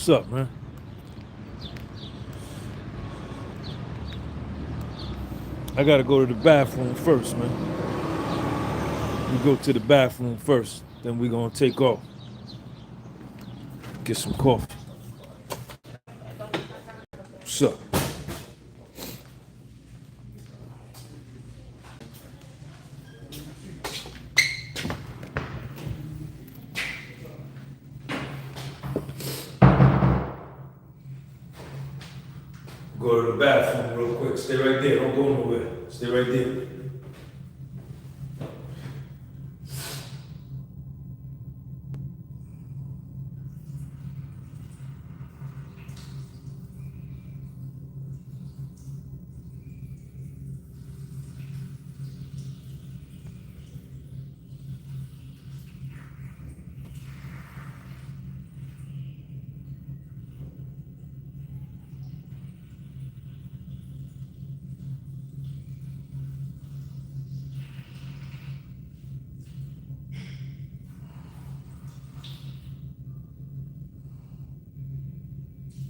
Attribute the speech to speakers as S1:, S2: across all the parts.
S1: What's up, man? I gotta go to the bathroom first, man. We go to the bathroom first, then we gonna take off. Get some coffee. What's up? Go to the bathroom real quick. Stay right there. Don't go nowhere. Stay right there.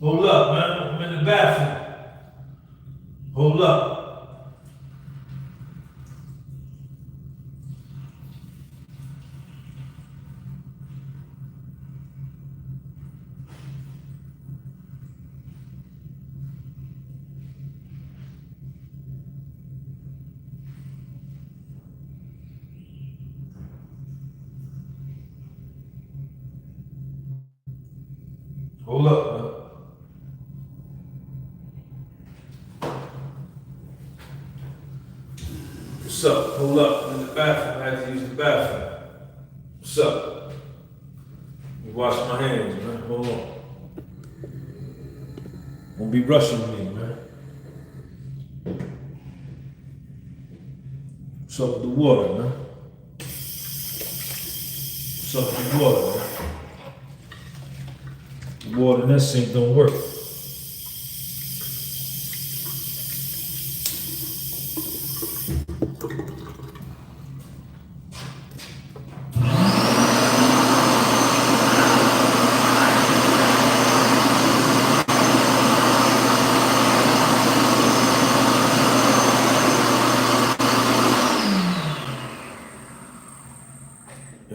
S1: Hold up, man. I'm in the bathroom. Hold up. Hold up, man. What's up? Hold up. I'm in the bathroom. I had to use the bathroom. What's up? Let me wash my hands, man. Hold on. Don't be rushing me, man. What's up with the water, man? What's up with the water, man? The water in that sink don't work.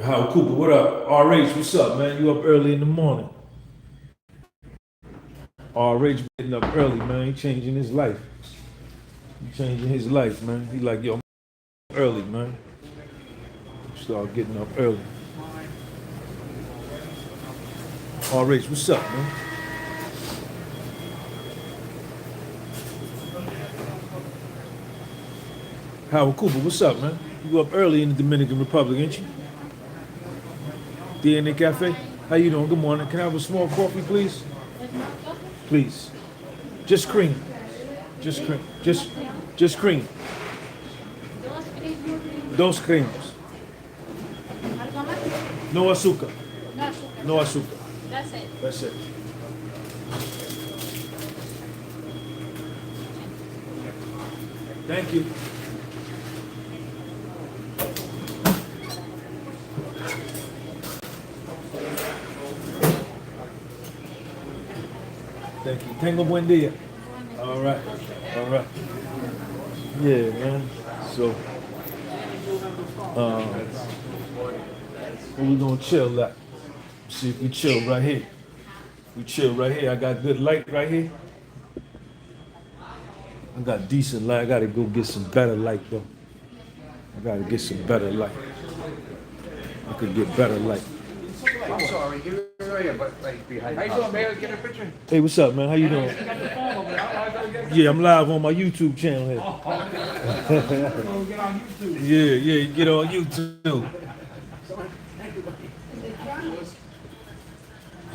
S1: Howard Cooper, what up? RH, what's up, man? You up early in the morning. RH getting up early, man. He changing his life. He changing his life, man. He like, yo, I'm early, man. Start getting up early. RH, what's up, man? Howard Cooper, what's up, man? You up early in the Dominican Republic, ain't you? DNA Cafe? How you doing? Good morning. Can I have a small coffee, please? Please. Just cream. Just cream. Just cream. Dos creams. No azúcar. No azúcar.
S2: That's it.
S1: That's it. Thank you. Thank you. Tengo buen día. All right. All right. Yeah, man. So, we gonna chill at? See if we chill right here. We chill right here. I got good light right here. I got decent light. I gotta go get some better light though. I gotta get some better light. I could get better light.
S3: I'm sorry, you're right here, but like behind. How you doing, man? Get a picture.
S1: Hey, what's up, man? How you doing? Yeah, I'm live on my YouTube channel here.
S3: Get on YouTube.
S1: Yeah, get on YouTube.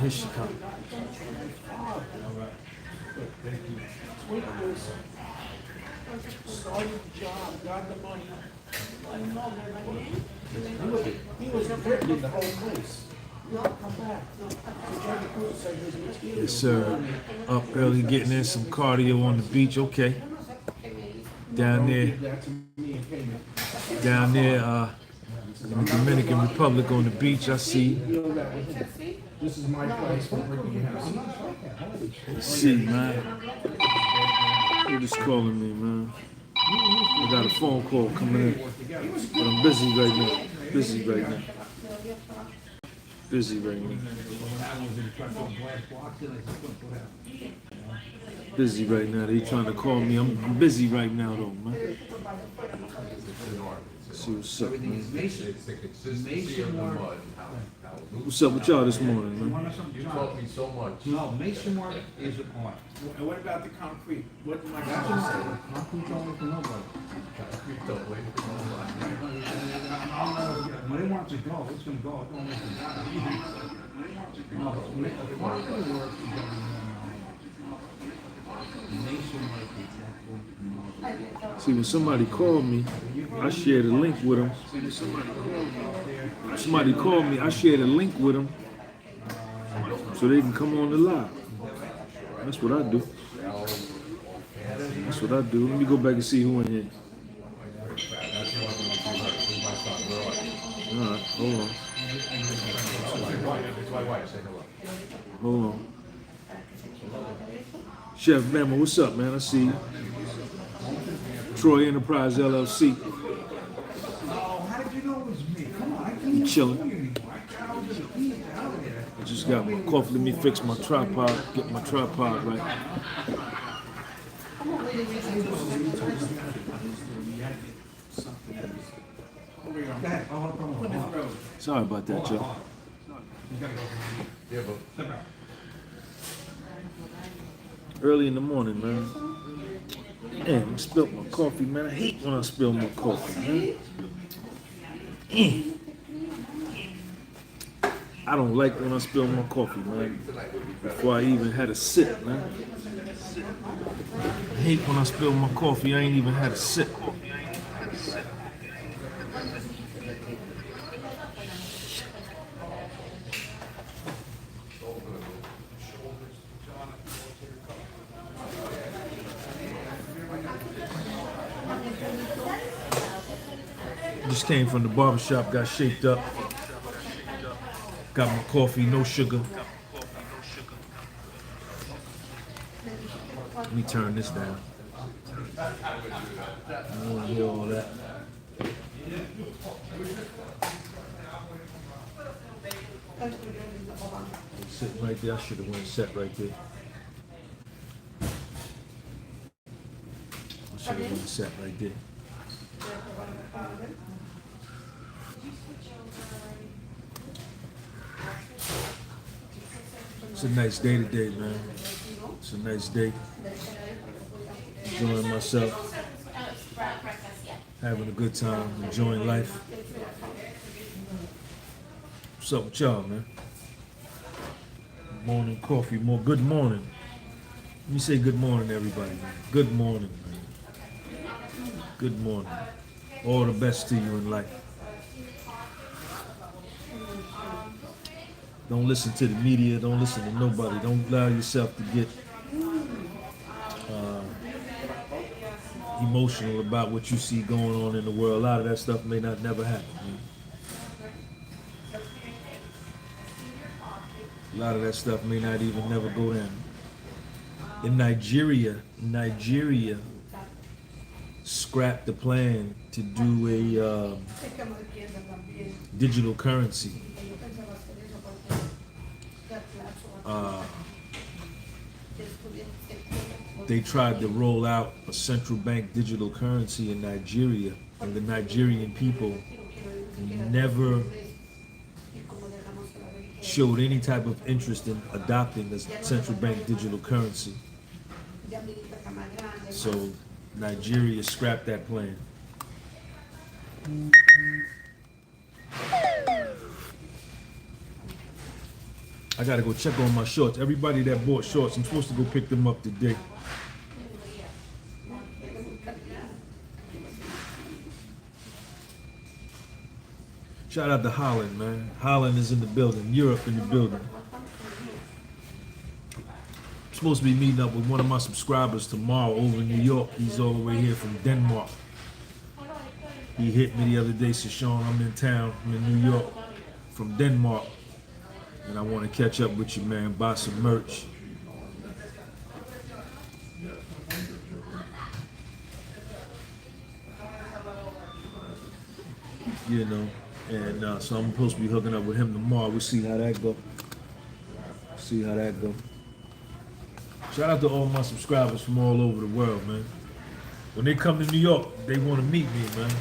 S1: Here she comes. All right. Thank you.
S4: Started the job, got the money. He was threatening the whole place. Come back.
S1: Yes, sir. Up early, getting in some cardio on the beach. Okay. Down there in the Dominican Republic on the beach. I see.
S4: This is my place for bringing you house.
S1: Let's see, man. Who just calling me, man? I got a phone call coming in, but I'm busy right now. Busy right now. Busy right now. Busy right now. They trying to call me. I'm busy right now, though, man. See what's up, man. What's up with y'all this morning, man?
S3: You taught me so much.
S4: No, mason work is an art.
S2: And what about the concrete? What am I
S4: That's
S2: gonna
S4: an
S2: say?
S4: art. Concrete don't wait for nobody. When they want to go, it's gonna go. It don't wait for nobody. No, the concrete work is gonna be mason work is
S1: See, when somebody called me, I shared a link with them. Somebody called me, I shared a link with them so they can come on the live. That's what I do. That's what I do. Let me go back and see who in here. All right, hold on. Hold on. Chef Bama, what's up, man? I see you. Troy Enterprise LLC.
S4: Oh, how did you know it was me? Come on, I can't
S1: You chilling.
S4: call you anymore. I was just beat out of there.
S1: I just got my coffee. Let me fix my tripod. Get my tripod right.
S4: Go ahead. Oh, come on.
S1: Sorry about that, y'all.
S3: Yeah, but
S1: Early in the morning, man. Damn, I spilled my coffee, man. I hate when I spill my coffee, man. I don't like when I spill my coffee, man. Before I even had a sip, man. I hate when I spill my coffee. I ain't even had a sip. Just came from the barbershop, got shaped up. Got my coffee, no sugar. Let me turn this down. I don't want to hear all that. Sitting right there, I should have went set right there. I should have went set right there. It's a nice day today, man. It's a nice day. Enjoying myself, having a good time, enjoying life. What's up with y'all, man? Morning coffee, more good morning. Let me say good morning, everybody, man. Good morning, man. Good morning. All the best to you in life. Don't listen to the media. Don't listen to nobody. Don't allow yourself to get emotional about what you see going on in the world. A lot of that stuff may not never happen. Man. A lot of that stuff may not even never go down. In Nigeria scrapped the plan to do a digital currency. They tried to roll out a central bank digital currency in Nigeria, and the Nigerian people never showed any type of interest in adopting a central bank digital currency. So Nigeria scrapped that plan. I gotta go check on my shorts. Everybody that bought shorts, I'm supposed to go pick them up today. Shout out to Holland, man. Holland is in the building. Europe in the building. I'm supposed to be meeting up with one of my subscribers tomorrow over in New York. He's all the way here from Denmark. He hit me the other day, said, Sean, I'm in town. I'm in New York from Denmark. And I want to catch up with you, man. Buy some merch. You know, and so I'm supposed to be hooking up with him tomorrow. We'll see how that go. See how that go. Shout out to all my subscribers from all over the world, man. When they come to New York, they want to meet me, man.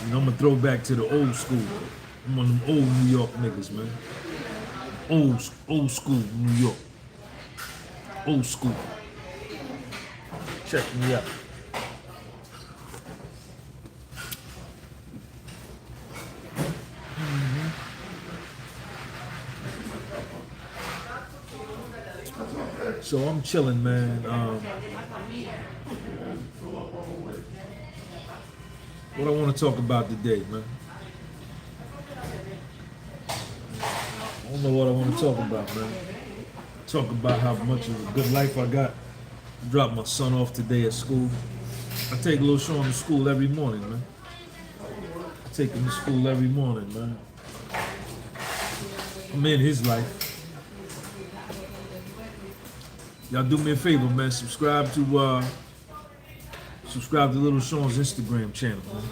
S1: You know, I'm gonna throw back to the old school. I'm one of them old New York niggas, man. Old school New York. Old school. Check me out. So I'm chilling, man. What I want to talk about today, man. I don't know what I want to talk about, man. Talk about how much of a good life I got. Dropped my son off today at school. I take little Sean to school every morning, man. I take him to school every morning, man. I'm in his life. Y'all do me a favor, man. Subscribe to Little Sean's Instagram channel, man.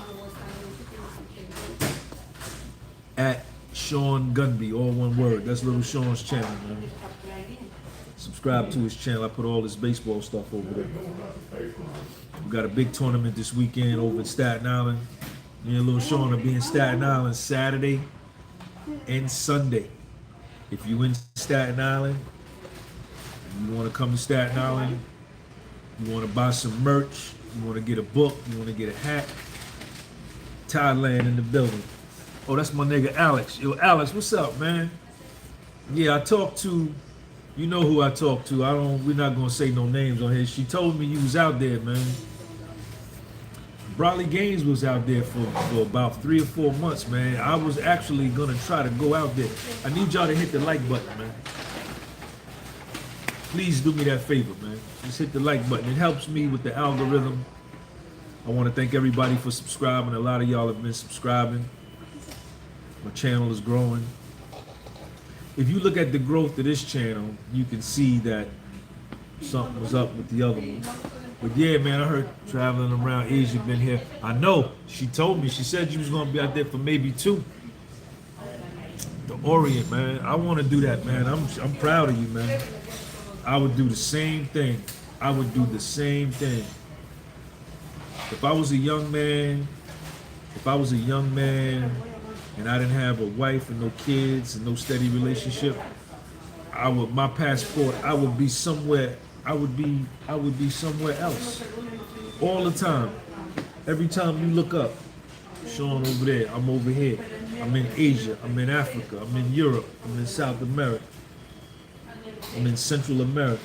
S1: At Sean Gunby, all one word. That's Little Sean's channel, man. Subscribe to his channel. I put all his baseball stuff over there. We got a big tournament this weekend over in Staten Island. Me and Little Sean will be in Staten Island Saturday and Sunday. If you in Staten Island, you want to come to Staten Island, you want to buy some merch, you want to get a book, you want to get a hat, Thailand in the building. Oh, that's my nigga Alex. Yo, Alex, what's up, man? Yeah, I talked to, you know who I talked to. We're not gonna say no names on here. She told me you was out there, man. Bradley Gaines was out there for about 3 or 4 months, man. I was actually gonna try to go out there. I need y'all to hit the like button, man. Please do me that favor, man. Just hit the like button. It helps me with the algorithm. I want to thank everybody for subscribing. A lot of y'all have been subscribing. My channel is growing. If you look at the growth of this channel, you can see that something was up with the other one. But yeah, man, I heard traveling around Asia, been here. I know, she told me, she said you was gonna be out there for maybe 2. The Orient, man. I want to do that, man. I'm proud of you, man. I would do the same thing. I would do the same thing. If I was a young man, and I didn't have a wife and no kids and no steady relationship, my passport, I would be somewhere else. All the time. Every time you look up, Sean over there, I'm over here. I'm in Asia, I'm in Africa, I'm in Europe, I'm in South America. I'm in Central America.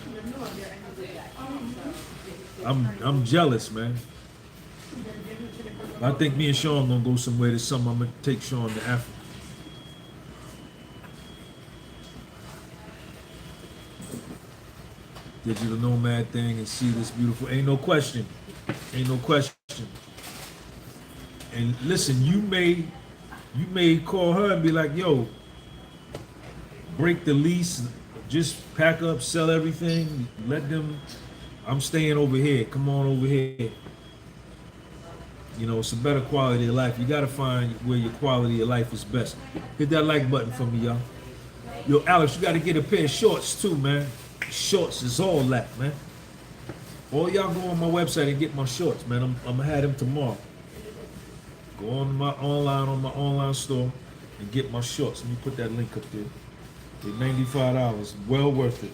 S1: I'm jealous, man. I think me and Sean gonna go somewhere this summer. I'm gonna take Sean to Africa. Digital nomad thing and see this beautiful. Ain't no question. Ain't no question. And listen, you may call her and be like, yo, break the lease. Just pack up, sell everything, let them, I'm staying over here, come on over here. You know, it's a better quality of life. You gotta find where your quality of life is best. Hit that like button for me, y'all. Yo, Alex, you gotta get a pair of shorts too, man. Shorts is all that, man. All y'all go on my website and get my shorts, man. I'm gonna have them tomorrow. Go on my online store and get my shorts. Let me put that link up there. They're $95. Well worth it.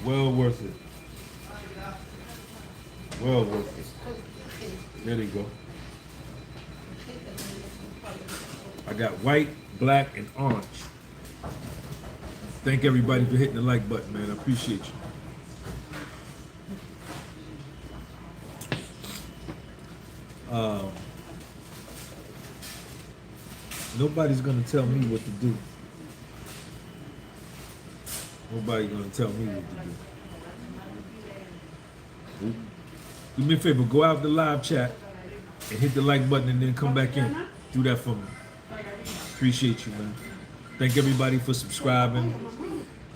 S1: Well worth it. Well worth it. There they go. I got white, black, and orange. Thank everybody for hitting the like button, man. I appreciate you. Nobody's gonna tell me what to do. Nobody's gonna tell me what to do. Do me a favor, go out the live chat and hit the like button and then come back in. Do that for me. Appreciate you, man. Thank everybody for subscribing.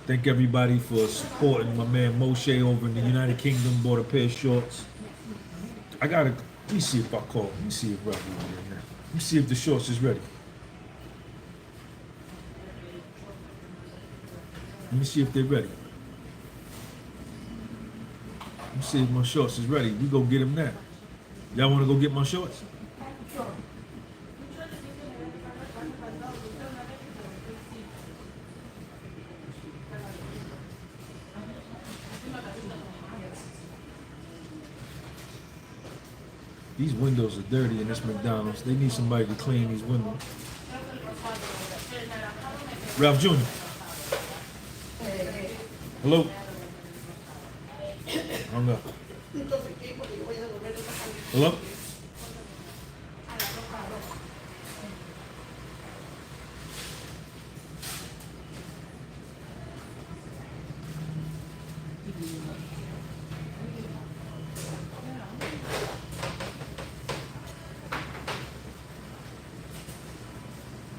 S1: Thank everybody for supporting my man Moshe over in the United Kingdom. Bought a pair of shorts. Let me see if I call. Let me see if Robbie is in there. Let me see if the shorts is ready. Let me see if they're ready. Let me see if my shorts is ready. We go get them now. Y'all want to go get my shorts? These windows are dirty in this McDonald's. They need somebody to clean these windows. Ralph Jr. Hello? Hung up. Hello?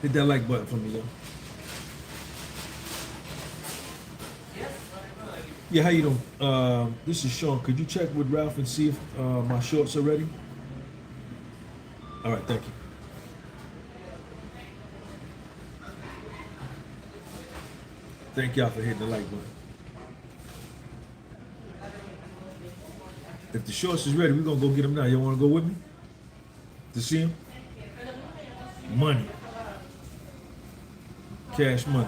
S1: Hit that like button for me, yo. Yeah, how you doing? This is Sean. Could you check with Ralph and see if my shorts are ready? All right, thank you. Thank y'all for hitting the like button. If the shorts is ready, we're gonna go get them now. Y'all wanna go with me? To see them? Money. Cash money.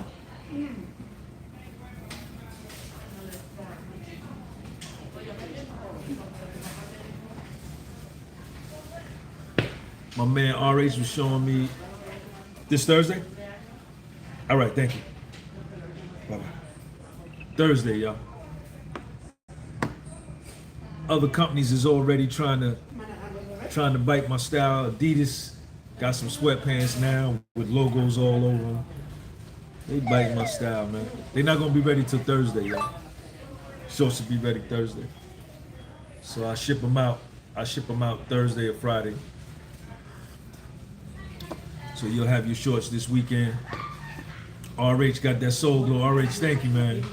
S1: My man RH was showing me this Thursday. All right, thank you. Bye-bye. Thursday, y'all. Other companies is already trying to bite my style. Adidas got some sweatpants now with logos all over them. They bite my style, man. They're not gonna be ready till Thursday, y'all. Shorts will be ready Thursday. So I ship them out. I ship them out Thursday or Friday. So you'll have your shorts this weekend. RH got that soul glow. RH, thank you, man.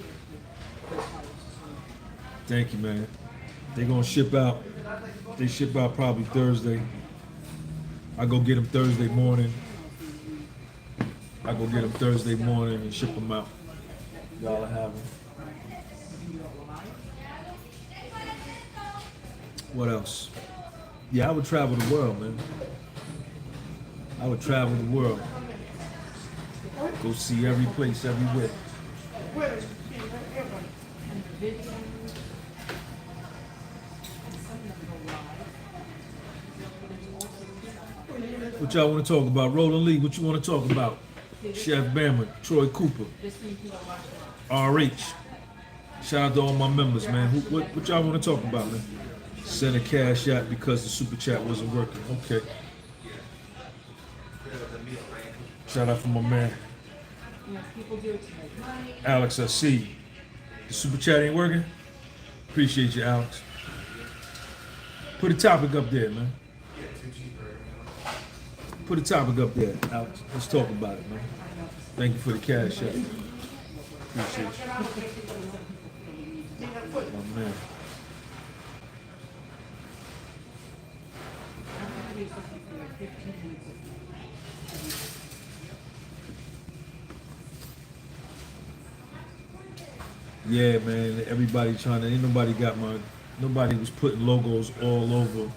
S1: Thank you, man. They're gonna ship out. They ship out probably Thursday. I go get them Thursday morning. I go get them Thursday morning and ship them out. Y'all have them. What else? Yeah, I would travel the world, man. I would travel the world. Go see every place, everywhere. What y'all want to talk about? Roland Lee, what you want to talk about? Chef Bammer, Troy Cooper, RH. Shout out to all my members, man. What y'all want to talk about, man? Send a cash out because the super chat wasn't working. Okay. Shout out for my man. Alex, I see you. The super chat ain't working? Appreciate you, Alex. Put a topic up there, man. Put a topic up there, Alex. Let's talk about it, man. Thank you for the cash out. Appreciate you. My man. Yeah, man. Everybody trying to. Ain't nobody got my. Nobody was putting logos all over.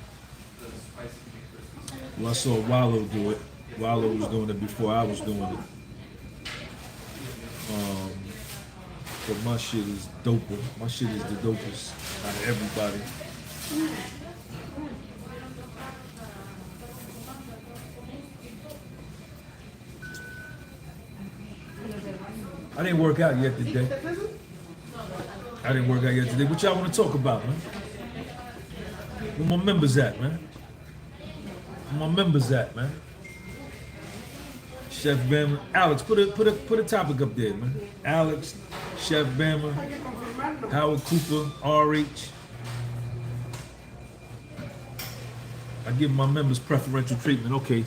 S1: Well, I saw Wallow do it. Wallow was doing it before I was doing it. But my shit is doper. My shit is the dopest out of everybody. I didn't work out yet today. What y'all want to talk about, man? Where my members at, man? Where my members at, man? Chef Bammer, Alex, put a topic up there, man. Alex, Chef Bammer, Howard Cooper, RH. I give my members preferential treatment. Okay.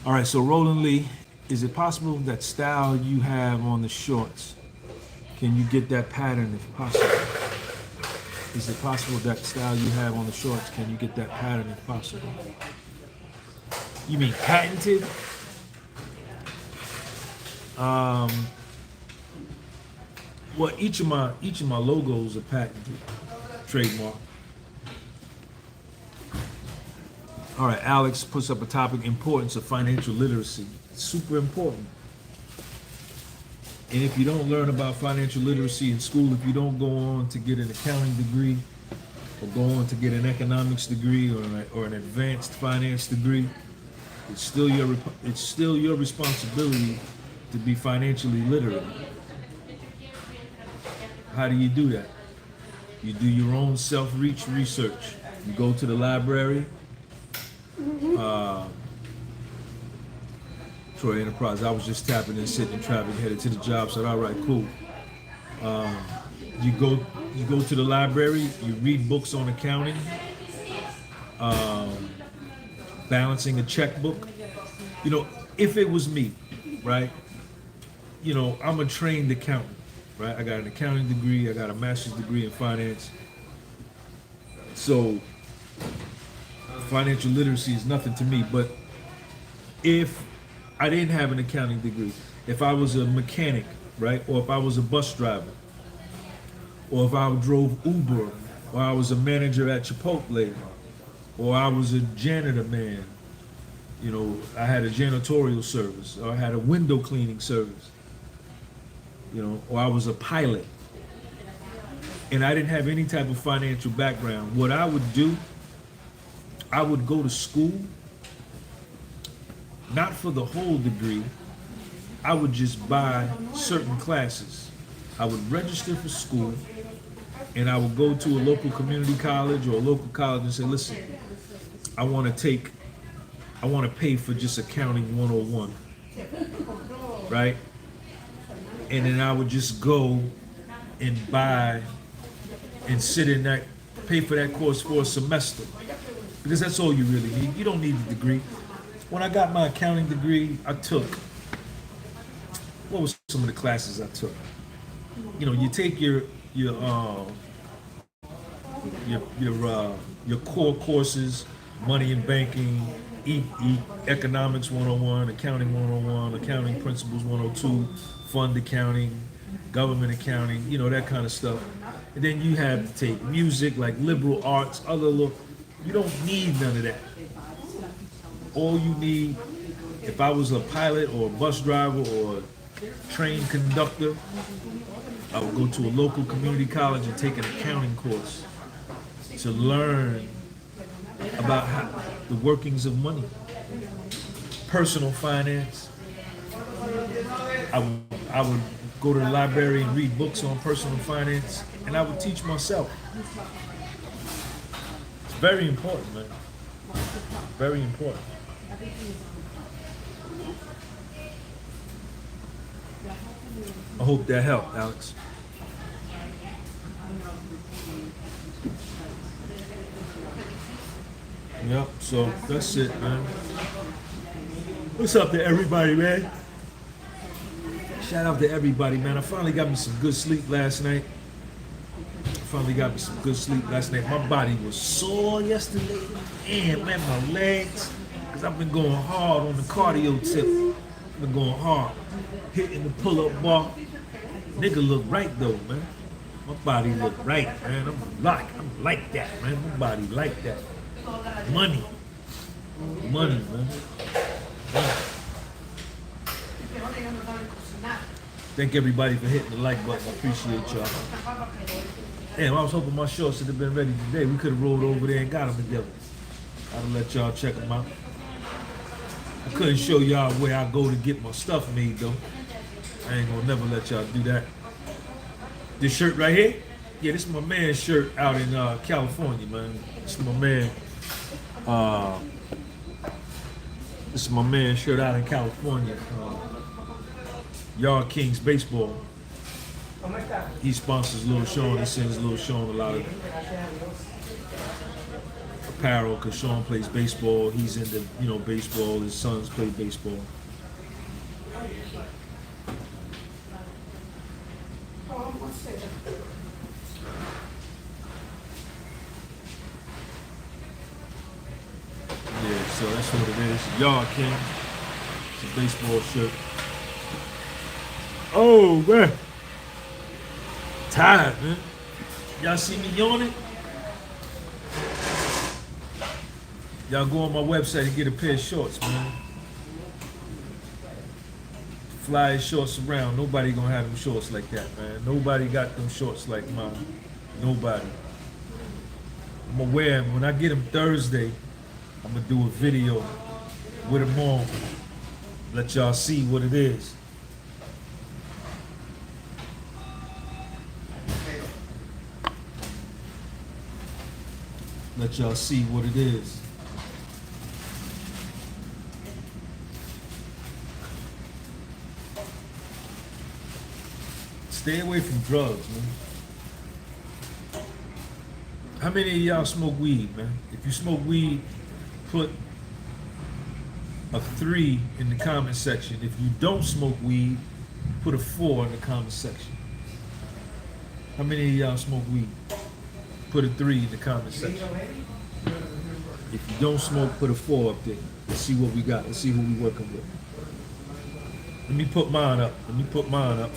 S1: All right. So Roland Lee, Is it possible that style you have on the shorts, can you get that pattern if possible? Is it possible that style you have on the shorts, can you get that pattern if possible? You mean patented? Well, each of my logos are patented, trademark. All right, Alex puts up a topic: importance of financial literacy. It's super important. And if you don't learn about financial literacy in school, if you don't go on to get an accounting degree, or go on to get an economics degree, or an advanced finance degree, it's still your responsibility to be financially literate. How do you do that? You do your own research. You go to the library. Troy Enterprise, I was just tapping in, sitting in traffic, headed to the job, said, all right, cool. You go to the library, you read books on accounting, balancing a checkbook. You know, if it was me, right? You know, I'm a trained accountant, right? I got an accounting degree, I got a master's degree in finance. So financial literacy is nothing to me. But if I didn't have an accounting degree, if I was a mechanic, right? Or if I was a bus driver, or if I drove Uber, or I was a manager at Chipotle, or I was a janitor man, you know, I had a janitorial service, or I had a window cleaning service, you know, or I was a pilot, and I didn't have any type of financial background, what I would do, I would go to school, not for the whole degree. I would just buy certain classes. I would register for school, and I would go to a local community college or a local college and say, listen, I want to pay for just accounting 101, right? And then I would just go and buy and sit in that, pay for that course for a semester. Because that's all you really need. You don't need a degree. When I got my accounting degree, I took, what was some of the classes I took? You know, you take your core courses, money and banking, economics 101, accounting 101, accounting principles 102, fund accounting, government accounting, you know, that kind of stuff. And then you have to take music, like liberal arts, you don't need none of that. All you need, if I was a pilot or a bus driver or a train conductor, I would go to a local community college and take an accounting course to learn about the workings of money, personal finance. I would go to the library and read books on personal finance, and I would teach myself. It's very important, man. Very important. I hope that helped, Alex. Yep, so that's it, man. What's up to everybody, man? Shout out to everybody, man. I finally got me some good sleep last night. My body was sore yesterday. Man, my legs. Because I've been going hard on the cardio tip. I've been going hard. Hitting the pull-up bar. Nigga look right, though, man. My body look right, man. I'm like that, man. My body like that. Money, man. Thank everybody for hitting the like button. I appreciate y'all. Damn, I was hoping my shorts would have been ready today. We could have rolled over there and got them together. I'll let y'all check them out. I couldn't show y'all where I go to get my stuff made, though. I ain't gonna never let y'all do that. This shirt right here? Yeah, this is my man's shirt out in California, man. This is my man. This is my man's shirt out in California. Yard Kings Baseball. He sponsors Lil Sean. He sends Lil Sean a lot of apparel because Sean plays baseball. He's into, baseball. His sons play baseball. Yeah, so that's what it is. Yard King. It's a baseball shirt. Oh, man. Tired, man. Y'all see me yawning? Y'all go on my website and get a pair of shorts, man. Fly shorts around. Nobody gonna have them shorts like that, man. Nobody got them shorts like mine. Nobody. I'm gonna wear them. When I get them Thursday, I'm gonna do a video with them on. Let y'all see what it is. Let y'all see what it is. Stay away from drugs, man. How many of y'all smoke weed, man? If you smoke weed, put a 3 in the comment section. If you don't smoke weed, put a 4 in the comment section. How many of y'all smoke weed? Put a 3 in the comment section. If you don't smoke, put a 4 up there. Let's see what we got. Let's see who we working with. Let me put mine up. Let me put mine up.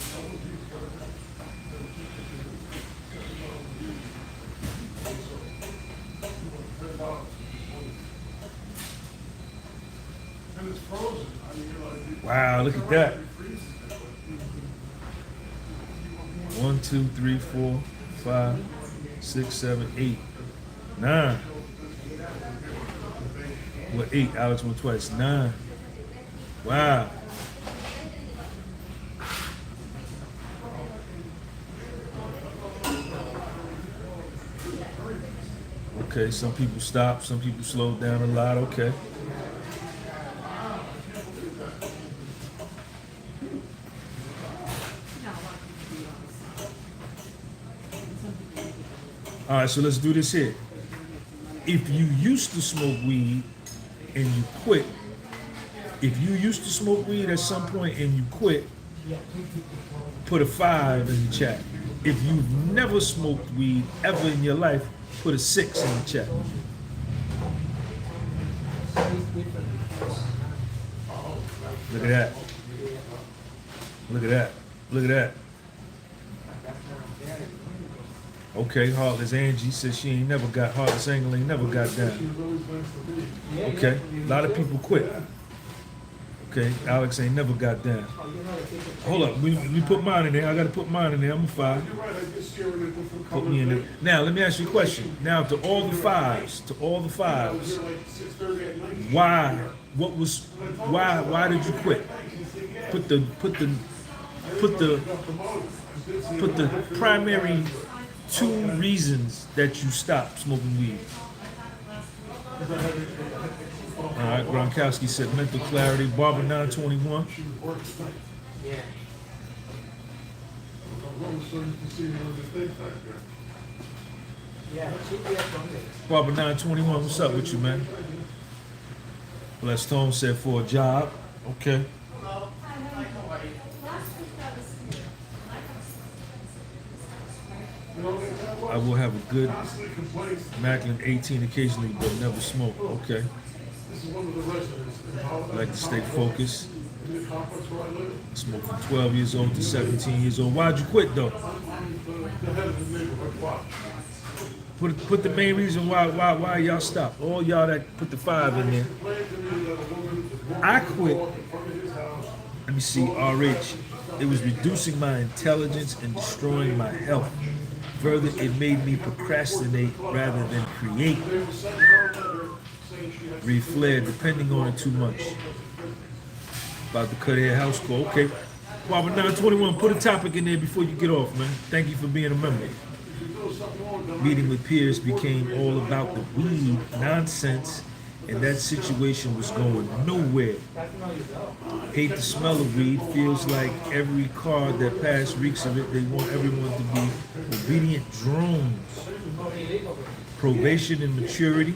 S1: Wow, look at that. 1, 2, 3, 4, 5, 6, 7, 8, 9. What, 8? Alex went twice. 9. Wow. Okay, some people stop, some people slow down a lot. Okay. All right, so let's do this here. If you used to smoke weed and you quit, if you used to smoke weed at some point and you quit, put a 5 in the chat. If you've never smoked weed ever in your life, put a 6 in the chat. Look at that. Look at that. Look at that. Okay, Heartless Angie says she ain't never got, Heartless Angle ain't never got down. Okay, a lot of people quit. Okay, Alex ain't never got down. Hold up, let me put mine in there. I gotta put mine in there. I'm a 5. Put me in there. Now, let me ask you a question. Now, to all the 5s, why did you quit? Put the primary 2 reasons that you stopped smoking weed. All right, Gronkowski said mental clarity. Barbara 921. Barbara 921, what's up with you, man? Blessed Tone said for a job. Okay. I will have a good Macklin 18 occasionally, but never smoke. Okay. I like to stay focused. Smoke from 12 years old to 17 years old. Why'd you quit though? Put the main reason why y'all stopped. All y'all that put the 5 in there. I quit. Let me see, RH. It was reducing my intelligence and destroying my health. Further, it made me procrastinate rather than create. Reflare, depending on it too much. About to cut hair house call. Okay. Barbara 921, put a topic in there before you get off, man. Thank you for being a member. Meeting with peers became all about the weed nonsense, and that situation was going nowhere. Hate the smell of weed. Feels like every car that passed reeks of it. They want everyone to be obedient drones. Probation and maturity.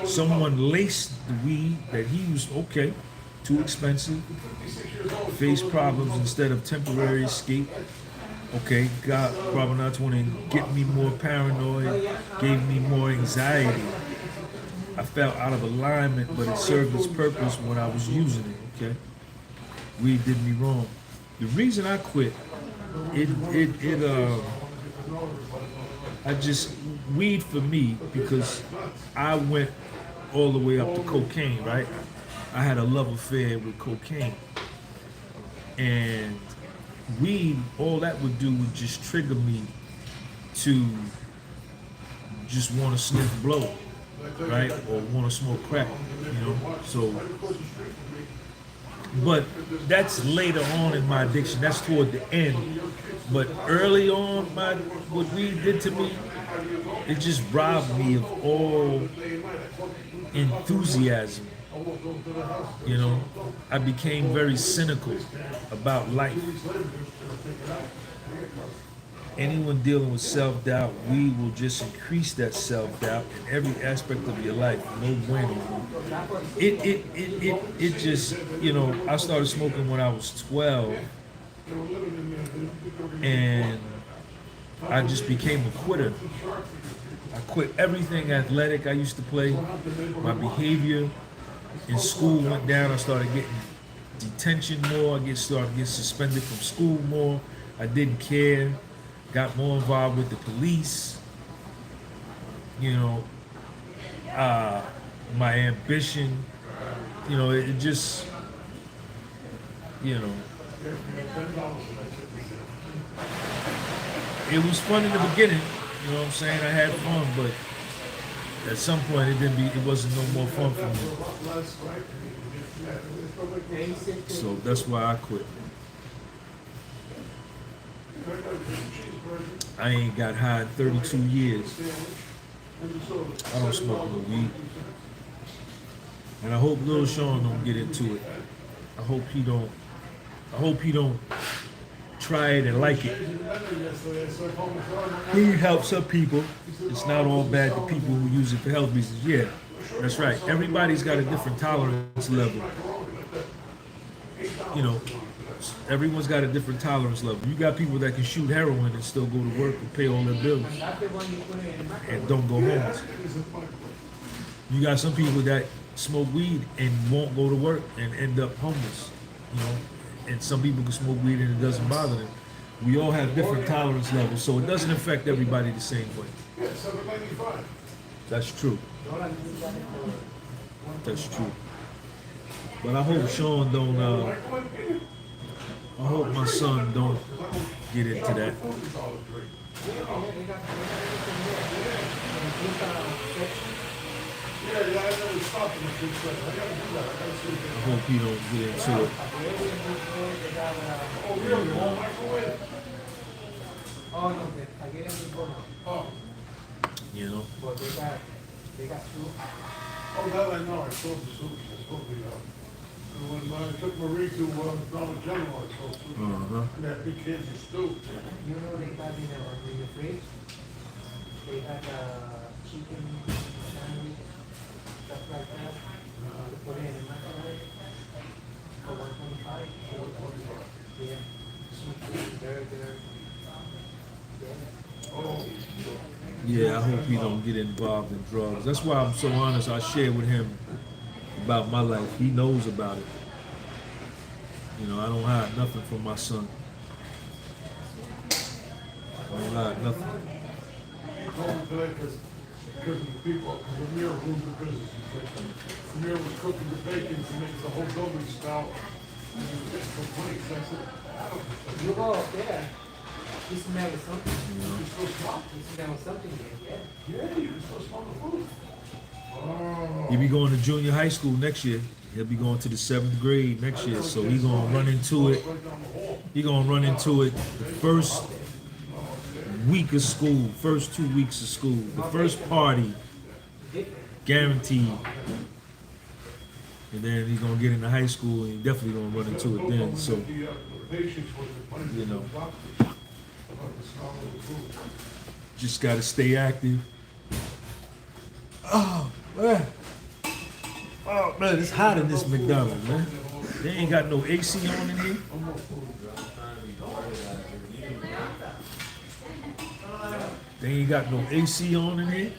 S1: Someone laced the weed that he was okay, too expensive. Face problems instead of temporary escape. Okay, God, carbon 20 get me more paranoid, gave me more anxiety. I felt out of alignment, but it served its purpose when I was using it. Okay, weed did me wrong. The reason I quit, I just weed for me because I went all the way up to cocaine. Right, I had a love affair with cocaine, and weed, all that would do would just trigger me to just want to sniff blow, right? Or want to smoke crack, you know? So, but that's later on in my addiction. That's toward the end. But early on, what weed did to me, it just robbed me of all enthusiasm. You know, I became very cynical about life. Anyone dealing with self-doubt, we will just increase that self-doubt in every aspect of your life. No bueno. It just, you know, I started smoking when I was 12, and I just became a quitter. I quit everything athletic I used to play. My behavior in school went down. I started getting detention more. I started getting suspended from school more. I didn't care. Got more involved with the police. You know, my ambition. You know, it just, you know, it was fun in the beginning. You know what I'm saying? I had fun, but at some point it wasn't no more fun for me. So that's why I quit. I ain't got high in 32 years. I don't smoke no weed. And I hope Lil Sean don't get into it. I hope he don't try it and like it. Weed helps some people. It's not all bad to people who use it for health reasons. Yeah, that's right. Everybody's got a different tolerance level. You know, everyone's got a different tolerance level. You got people that can shoot heroin and still go to work and pay all their bills and don't go homeless. You got some people that smoke weed and won't go to work and end up homeless. You know, and some people can smoke weed and it doesn't bother them. We all have different tolerance levels, so it doesn't affect everybody the same way. That's true. That's true. But I hope Sean don't, I hope my son don't get into that. I hope he don't get into it. You know?
S4: Oh, that I know. I told you. When I took Marie to Dollar General, I told you. That big candy stew.
S5: You know they have in the fridge, they had chicken sandwich, stuff like that. Put it in the microwave for 125. Yeah, sweet burger.
S1: Yeah, I hope he don't get involved in drugs. That's why I'm so honest. I share with him about my life. He knows about it. You know, I don't hide nothing from my son. I don't hide nothing.
S4: I told him today because of the people, because Amir ruined the business. Amir was cooking the bacon to make the whole building smell. And he was getting complaints. I said, I don't
S5: You go up there, you smell something.
S4: You're supposed to smell.
S5: You smell something there, yeah.
S4: Yeah, you're supposed to smell the food. Oh.
S1: He'll be going to junior high school next year. He'll be going to the 7th grade next year. So he's gonna run into it. He's gonna run into it the first week of school, first 2 weeks of school, the first party, guaranteed. And then he's gonna get into high school and he's definitely gonna run into it then. So, you know, just gotta stay active. Oh man. Oh man, it's hot in this McDonald's, man. They ain't got no AC on in here. They ain't got no AC on in here.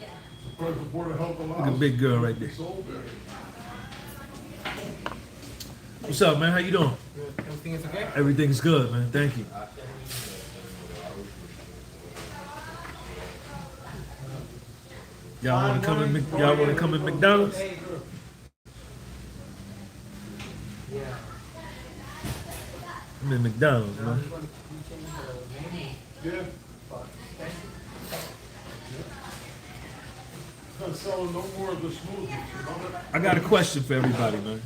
S4: Because the Board of Health allows.
S1: Look at big girl right there.
S4: Sold there.
S1: What's up, man? How you doing?
S5: Everything is okay?
S1: Everything's good, man. Thank you. Y'all want to come in? Y'all want to come in McDonald's?
S5: Yeah.
S1: I'm in McDonald's, man.
S5: You can change the menu,
S4: Yeah,
S5: but thank you.
S4: not selling no more of the smoothies, you know?
S1: I got a question for everybody, man.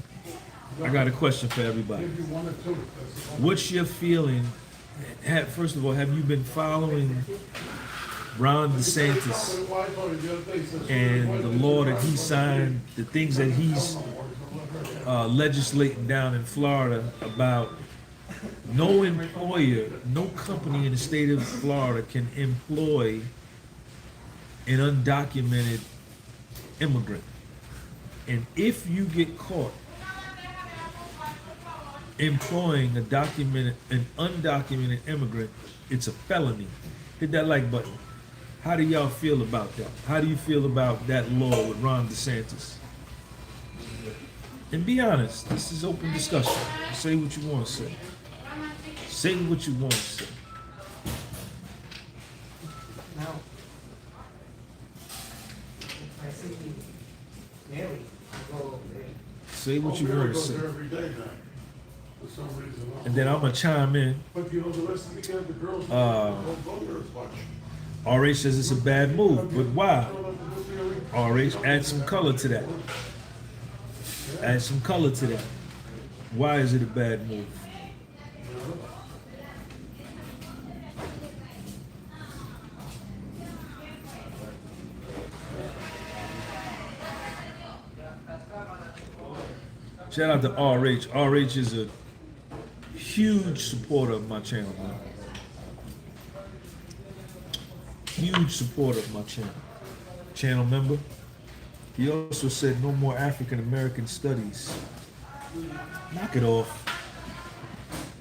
S1: I got a question for everybody.
S4: Give you one or two. That's all.
S1: What's your feeling? First of all, have you been following Ron DeSantis
S4: Well, I told you the other day, says-
S1: and the law that he signed, the things that he's legislating down in Florida about no employer, no company in the state of Florida can employ an undocumented immigrant. And if you get caught employing an undocumented immigrant, it's a felony. Hit that like button. How do y'all feel about that? How do you feel about that law with Ron DeSantis? And be honest, this is open discussion. Say what you want to say. Say what you want to say.
S5: Now, if I see Mary, I go there.
S1: Say what you
S4: Mary
S1: want to
S4: goes
S1: say.
S4: there every day now, for some reason.
S1: And then I'm going to chime in.
S4: But you know, the rest of the girls don't go there as much.
S1: RH says it's a bad move, but why? RH, add some color to that. Add some color to that. Why is it a bad move? Shout out to RH. RH is a huge supporter of my channel, man. Huge supporter of my channel. Channel member. He also said no more African American studies. Knock it off.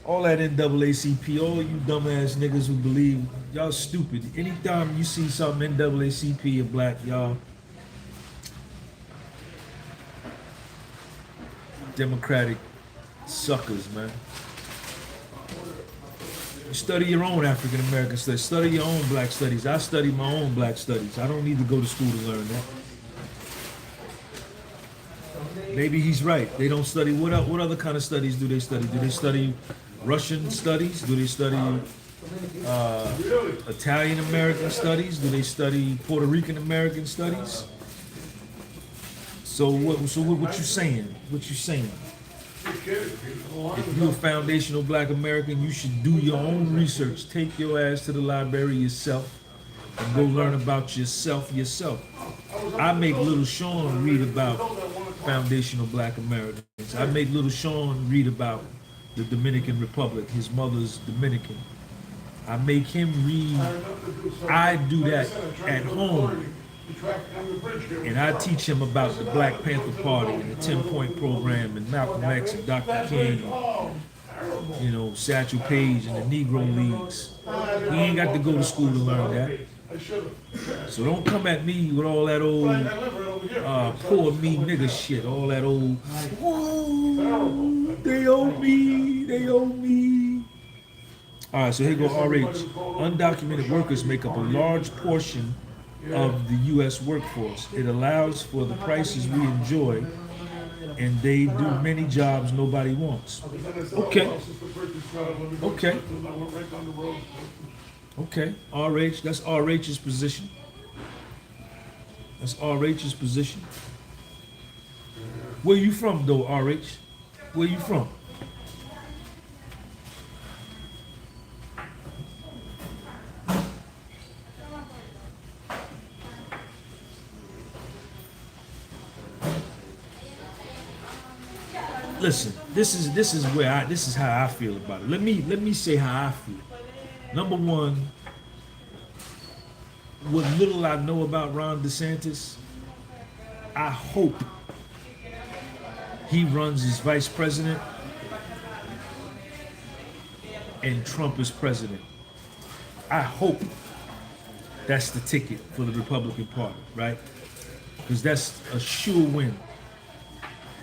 S1: All that NAACP, all you dumbass niggas who believe, y'all stupid. Anytime you see something NAACP or black, y'all Democratic suckers, man. You study your own African American studies. Study your own black studies. I study my own black studies. I don't need to go to school to learn that. Maybe he's right. They don't study. What other kind of studies do they study? Do they study Russian studies? Do they study Italian American studies? Do they study Puerto Rican American studies? So what you saying? What you saying? If you're a foundational black American, you should do your own research. Take your ass to the library yourself and go learn about yourself. I make little Sean read about foundational black Americans. I make little Sean read about the Dominican Republic. His mother's Dominican. I make him read. I do that at home. And I teach him about the Black Panther Party and the 10-point program and Malcolm X and Dr. King, you know, Satchel Paige and the Negro Leagues. He ain't got to go to school to learn that. So don't come at me with all that old poor me nigga shit, all that old, whoa, they owe me. All right, so here go RH. Undocumented workers make up a large portion of the U.S. workforce. It allows for the prices we enjoy, and they do many jobs nobody wants. Okay. RH, that's RH's position. That's RH's position. Where you from, though, RH? Where you from? Listen, this is how I feel about it. Let me say how I feel. Number one, what little I know about Ron DeSantis, I hope he runs as vice president and Trump is president. I hope. that's the ticket for the Republican Party, right? Because that's a sure win.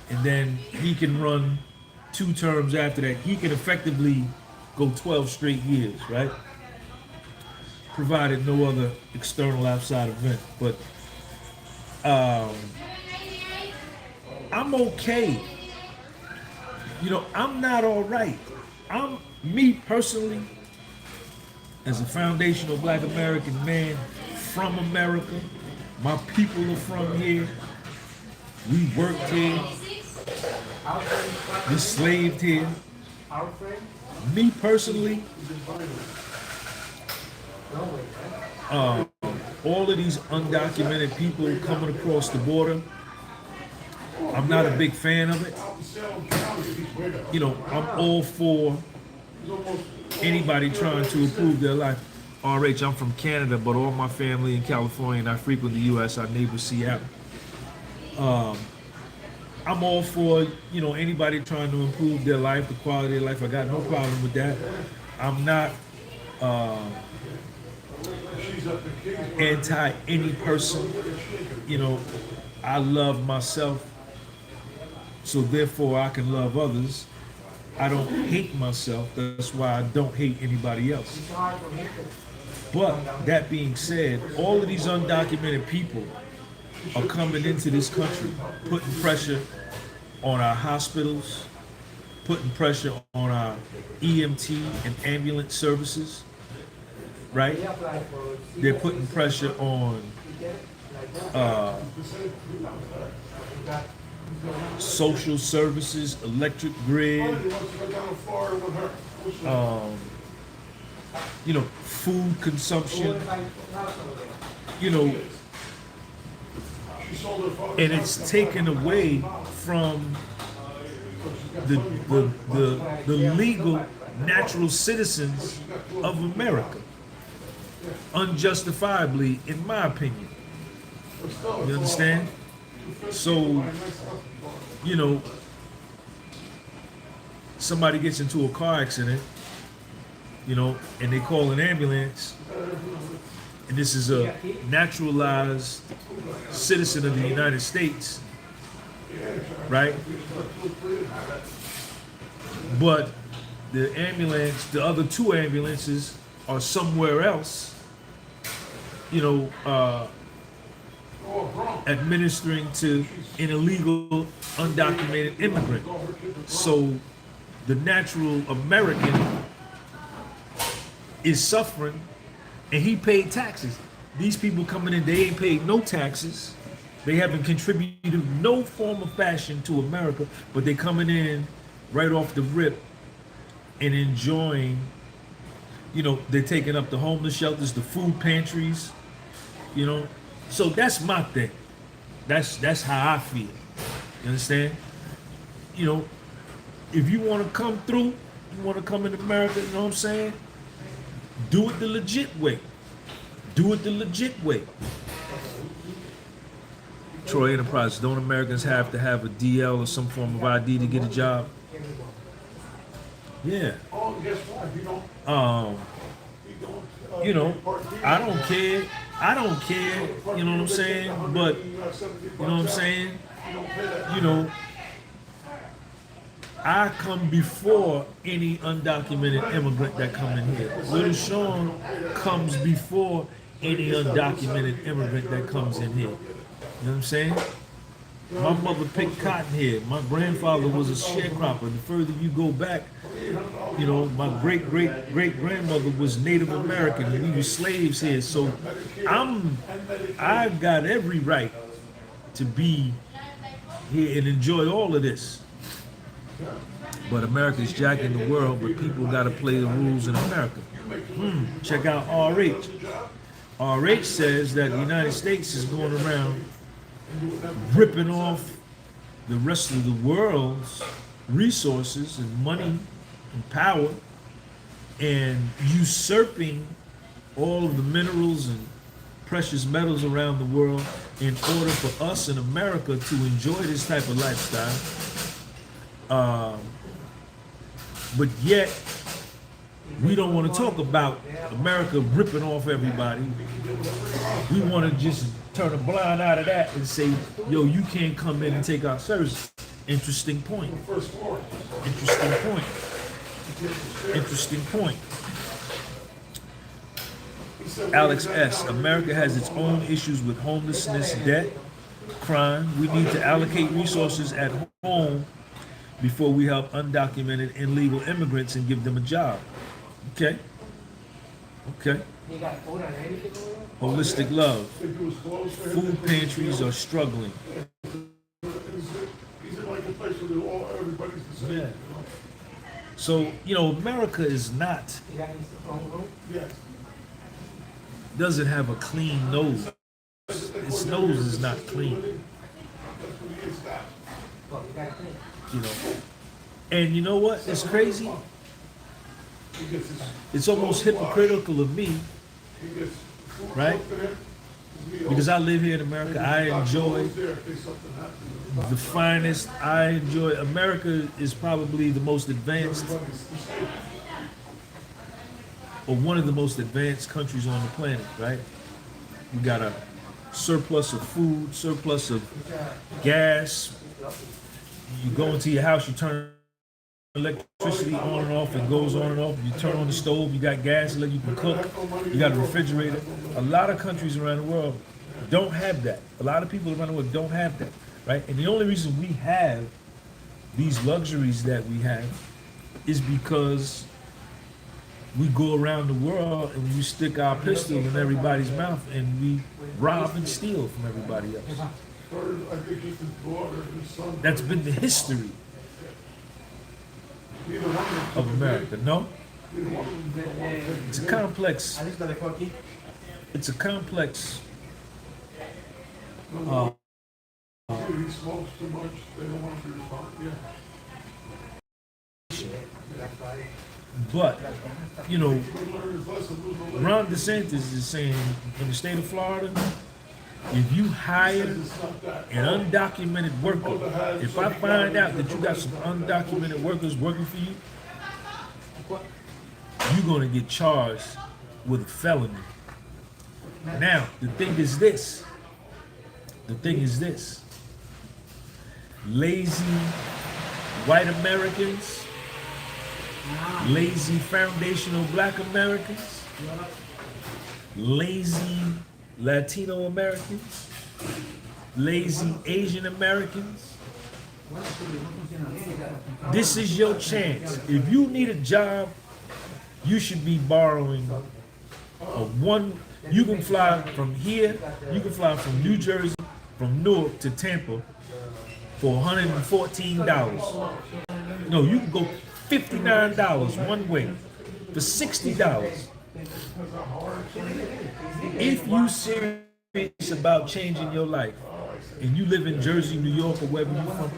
S1: And then he can run 2 terms after that. He can effectively go 12 straight years, right? Provided no other external outside event. But I'm okay. You know, I'm not all right. Me personally, as a foundational Black American man from America, my people are from here. We worked here. We slaved here. Me personally, all of these undocumented people coming across the border, I'm not a big fan of it. You know, I'm all for anybody trying to improve their life. RH, I'm from Canada, but all my family in California, and I frequent the U.S., our neighbor Seattle. I'm all for, you know, anybody trying to improve their life, the quality of life. I got no problem with that. I'm not anti any person. You know, I love myself, so therefore I can love others. I don't hate myself. That's why I don't hate anybody else. But that being said, all of these undocumented people are coming into this country, putting pressure on our hospitals, putting pressure on our EMT and ambulance services, right? They're putting pressure on social services, electric grid, you know, food consumption, you know, and it's taken away from the legal, natural citizens of America, unjustifiably, in my opinion. You understand? So, you know, somebody gets into a car accident, you know, and they call an ambulance, and this is a naturalized citizen of the United States, right? But the ambulance, the other 2 ambulances are somewhere else, you know, administering to an illegal, undocumented immigrant. So the natural American is suffering, and he paid taxes. These people coming in, they ain't paid no taxes. They haven't contributed no form of fashion to America, but they coming in right off the rip and enjoying, you know, they're taking up the homeless shelters, the food pantries, you know. So that's my thing. That's how I feel. You understand? You know, if you want to come through, you want to come in America, you know what I'm saying? Do it the legit way. Do it the legit way. Troy Enterprises, don't Americans have to have a DL or some form of ID to get a job? Yeah. You know, I don't care. I don't care, you know what I'm saying? But, you know what I'm saying? You know, I come before any undocumented immigrant that come in here. Little Sean comes before any undocumented immigrant that comes in here. You know what I'm saying? My mother picked cotton here. My grandfather was a sharecropper. The further you go back, you know, my great-great-great-grandmother was Native American, and we were slaves here. So I've got every right to be here and enjoy all of this. But America's jacking the world, but people got to play the rules in America. Check out RH. RH says that the United States is going around ripping off the rest of the world's resources and money and power and usurping all of the minerals and precious metals around the world in order for us in America to enjoy this type of lifestyle. But yet, We don't want to talk about America ripping off everybody. We want to just turn a blind eye to that and say, yo, you can't come in and take our service. Interesting point. Interesting point. Interesting point. Alex S. America has its own issues with homelessness, debt, crime. We need to allocate resources at home before we help undocumented illegal immigrants and give them a job. Okay. Okay.
S5: You got food and everything over there?
S1: Holistic love. Food pantries are struggling.
S4: He's in like a place where everybody's the same.
S1: Yeah. So, you know, America is not,
S5: You got his own room?
S4: Yes.
S1: doesn't have a clean nose. Its nose is not clean,
S5: Well, you got to clean.
S1: you know. And you know what? It's crazy. It's almost hypocritical of me, right? Because I live here in America. I enjoy the finest. I enjoy America is probably the most advanced, or one of the most advanced countries on the planet, right? We got a surplus of food, surplus of gas. You go into your house, you turn electricity on and off, it goes on and off. You turn on the stove, you got gas, you can cook, you got a refrigerator. A lot of countries around the world don't have that. A lot of people around the world don't have that, right? And the only reason we have these luxuries that we have is because we go around the world and we stick our pistol in everybody's mouth and we rob and steal from everybody else. That's been the history of America, no? It's a complex, it's a complex,
S4: He smokes too much, they don't want to be responsible.
S1: but, you know,
S4: Learn his lesson, lose the leg.
S1: Ron DeSantis is saying in the state of Florida, if you hire an undocumented worker, if I find out that you got some undocumented workers working for you, you're gonna get charged with a felony. Now, the thing is this. Lazy white Americans, lazy foundational black Americans, lazy Latino Americans, lazy Asian Americans. This is your chance. If you need a job, you should be borrowing you can fly from here, you can fly from New Jersey, from Newark to Tampa for $114. No, you can go $59 one way for $60. If you serious about changing your life and you live in Jersey, New York, or wherever you're from,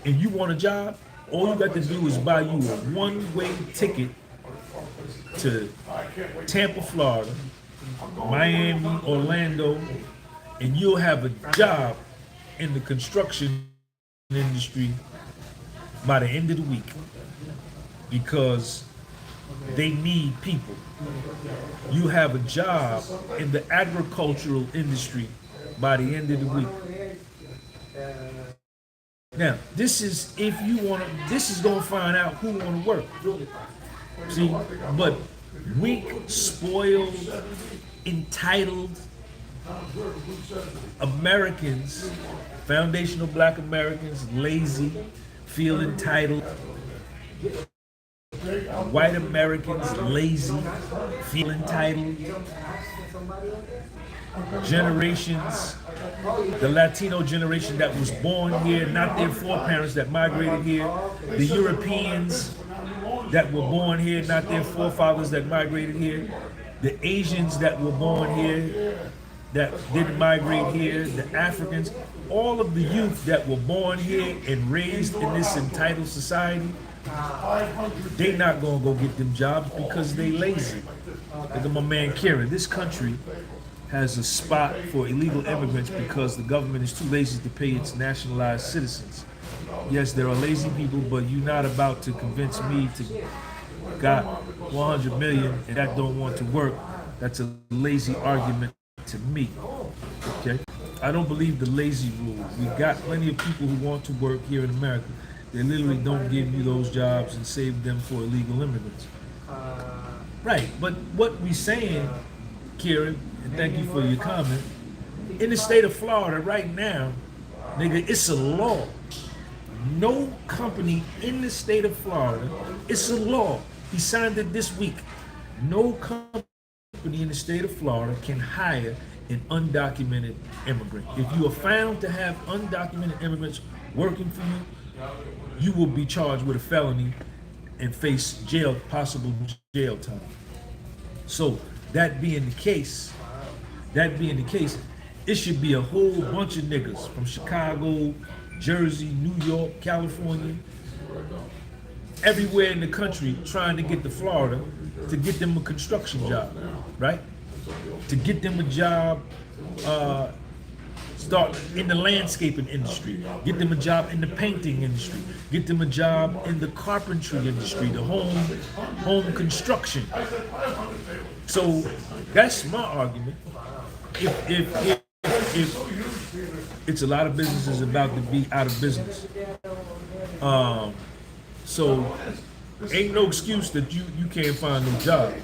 S1: and you want a job, all you got to do is buy you a one-way ticket to Tampa, Florida, Miami, Orlando, and you'll have a job in the construction industry by the end of the week because they need people. You have a job in the agricultural industry by the end of the week. Now, this is if you want to, this is going to find out who want to work. See, but weak, spoiled, entitled Americans, foundational black Americans, lazy, feel entitled. White Americans, lazy, feel entitled. Generations, the Latino generation that was born here, not their foreparents that migrated here. The Europeans that were born here, not their forefathers that migrated here. The Asians that were born here, that didn't migrate here. The Africans, all of the youth that were born here and raised in this entitled society, they not gonna go get them jobs because they lazy. Look at my man Kieran. This country has a spot for illegal immigrants because the government is too lazy to pay its nationalized citizens. Yes, there are lazy people, but you're not about to convince me to got 100 million and that don't want to work, that's a lazy argument to me. Okay, I don't believe the lazy rule. We got plenty of people who want to work here in America. They literally don't give you those jobs and save them for illegal immigrants. Right, but what we saying, Kieran, and thank you for your comment, in the state of Florida right now, nigga, it's a law. No company in the state of Florida, it's a law. He signed it this week. No company in the state of Florida can hire an undocumented immigrant. If you are found to have undocumented immigrants working for you, you will be charged with a felony and face jail, possible jail time. So that being the case, it should be a whole bunch of niggas from Chicago, Jersey, New York, California, everywhere in the country trying to get to Florida to get them a construction job, right? To get them a job, start in the landscaping industry, get them a job in the painting industry, get them a job in the carpentry industry, the home construction. So that's my argument. If it's a lot of businesses about to be out of business. So ain't no excuse that you can't find no job.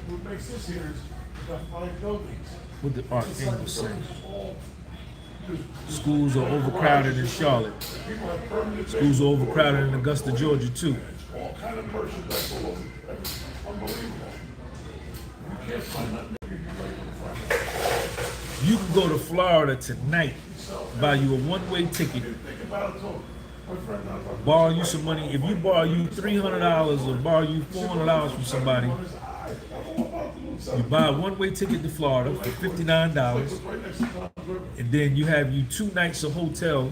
S4: What makes this here is got 5 buildings.
S1: What the archangel say? Schools are overcrowded in Charlotte. Schools are overcrowded in Augusta, Georgia too.
S4: All kind of merchandise all over. Unbelievable. You can't find nothing.
S1: You can go to Florida tonight, buy you a one-way ticket, borrow you some money. If you borrow you $300 or borrow you $400 from somebody, you buy a one-way ticket to Florida for $59, and then you have you 2 nights of hotel,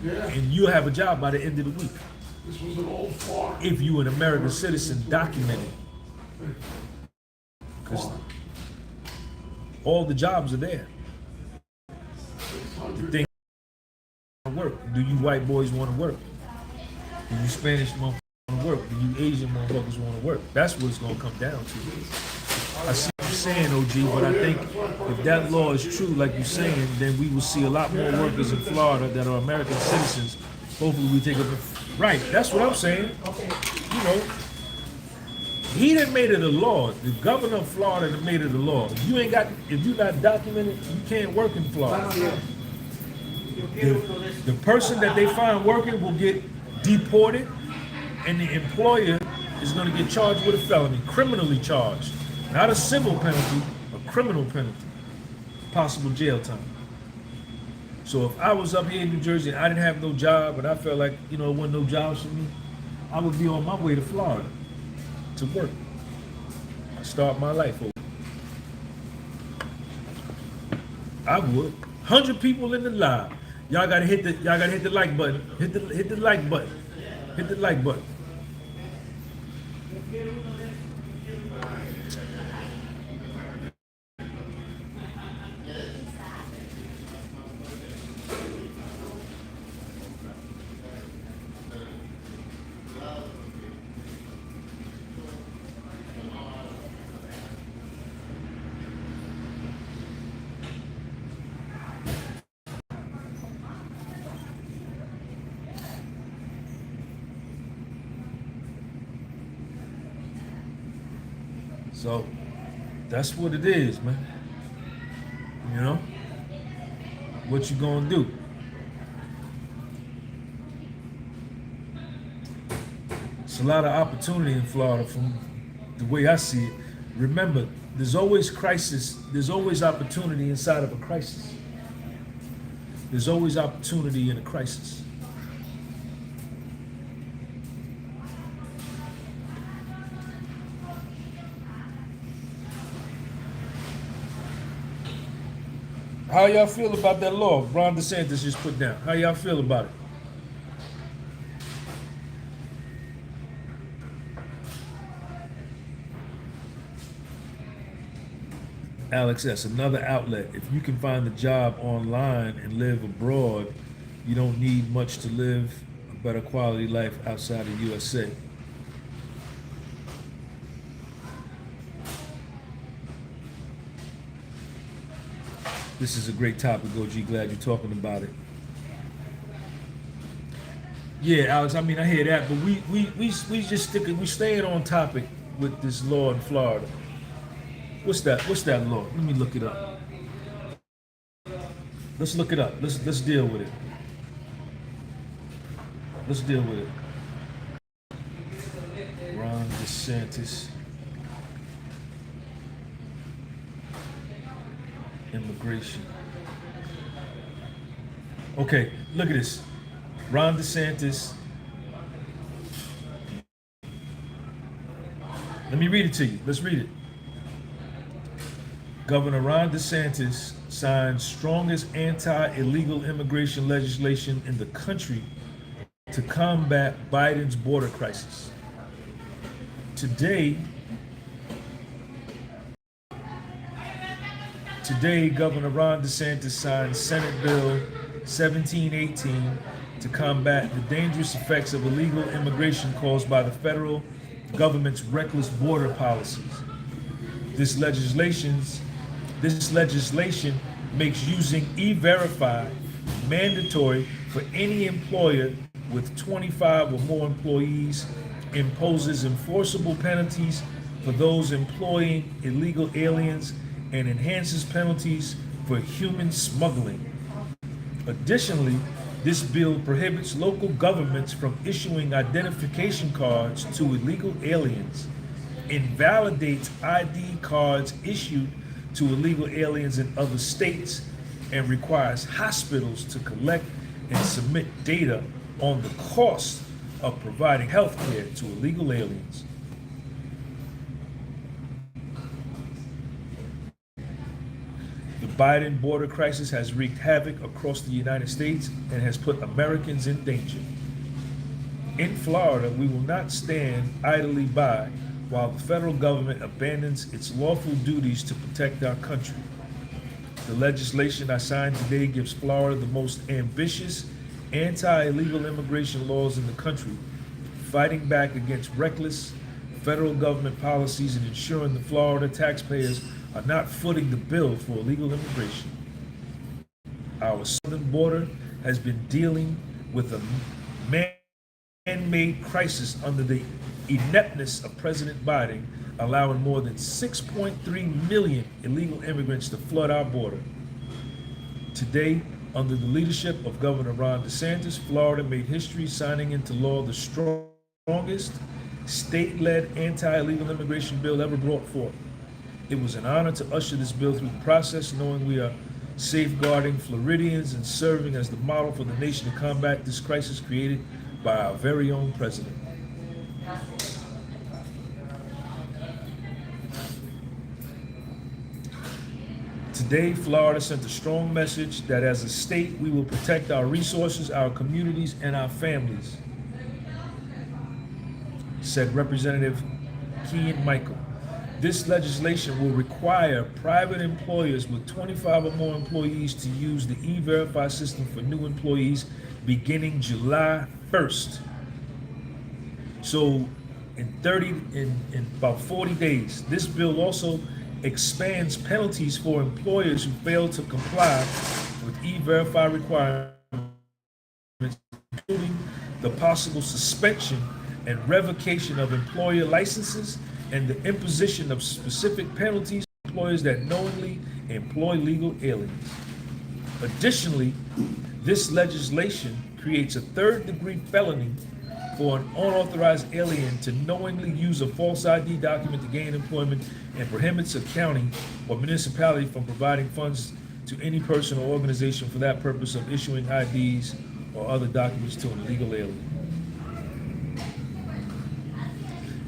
S1: and you'll have a job by the end of the week. If you an American citizen, documented. Because all the jobs are there. The thing work. Do you white boys want to work? Do you Spanish motherfuckers want to work? Do you Asian motherfuckers want to work? That's what it's going to come down to. I see what you're saying, OG, but I think if that law is true, like you're saying, then we will see a lot more workers in Florida that are American citizens. Hopefully we take up. Right, that's what I'm saying. You know, he done made it a law. The governor of Florida done made it a law. If you're not documented, you can't work in Florida. The person that they find working will get deported, and the employer is going to get charged with a felony, criminally charged. Not a civil penalty, a criminal penalty. Possible jail time. So if I was up here in New Jersey and I didn't have no job, and I felt like, it wasn't no jobs for me, I would be on my way to Florida to work. Start my life over. I would. 100 people in the live. Y'all gotta hit the like button. Hit the like button. Hit the like button. So that's what it is, man. What you gonna do? It's a lot of opportunity in Florida from the way I see it. Remember, there's always crisis, there's always opportunity inside of a crisis. There's always opportunity in a crisis. How y'all feel about that law Ron DeSantis just put down? How y'all feel about it? Alex S., another outlet. If you can find a job online and live abroad, you don't need much to live better quality life outside of USA. This is a great topic, OG. Glad you're talking about it. Yeah, Alex. I mean, I hear that, but we just we staying on topic with this law in Florida. What's that? What's that law? Let me look it up. Let's look it up. Let's deal with it. Let's deal with it. Ron DeSantis. Immigration. Okay, look at this. Ron DeSantis. Let me read it to you. Let's read it. Governor Ron DeSantis signed strongest anti-illegal immigration legislation in the country to combat Biden's border crisis. Today, Governor Ron DeSantis signed Senate Bill 1718 to combat the dangerous effects of illegal immigration caused by the federal government's reckless border policies. This legislation makes using E-Verify mandatory for any employer with 25 or more employees, imposes enforceable penalties for those employing illegal aliens, and enhances penalties for human smuggling. Additionally, this bill prohibits local governments from issuing identification cards to illegal aliens, invalidates ID cards issued to illegal aliens in other states, and requires hospitals to collect and submit data on the cost of providing health care to illegal aliens. The Biden border crisis has wreaked havoc across the United States and has put Americans in danger. In Florida, we will not stand idly by while the federal government abandons its lawful duties to protect our country. The legislation I signed today gives Florida the most ambitious anti-illegal immigration laws in the country, fighting back against reckless federal government policies and ensuring the Florida taxpayers are not footing the bill for illegal immigration. Our southern border has been dealing with a man-made crisis under the ineptness of President Biden, allowing more than 6.3 million illegal immigrants to flood our border. Today, under the leadership of Governor Ron DeSantis, Florida made history signing into law the strongest state-led anti-illegal immigration bill ever brought forth. It was an honor to usher this bill through the process, knowing we are safeguarding Floridians and serving as the model for the nation to combat this crisis created by our very own president. Today, Florida sent a strong message that as a state, we will protect our resources, our communities, and our families, said Representative Kean Michael. This legislation will require private employers with 25 or more employees to use the E-Verify system for new employees beginning July 1st. So in about 40 days, this bill also expands penalties for employers who fail to comply with E-Verify requirements, including the possible suspension and revocation of employer licenses and the imposition of specific penalties for employers that knowingly employ legal aliens. Additionally, this legislation creates a third-degree felony for an unauthorized alien to knowingly use a false ID document to gain employment and prohibits a county or municipality from providing funds to any person or organization for that purpose of issuing IDs or other documents to an illegal alien.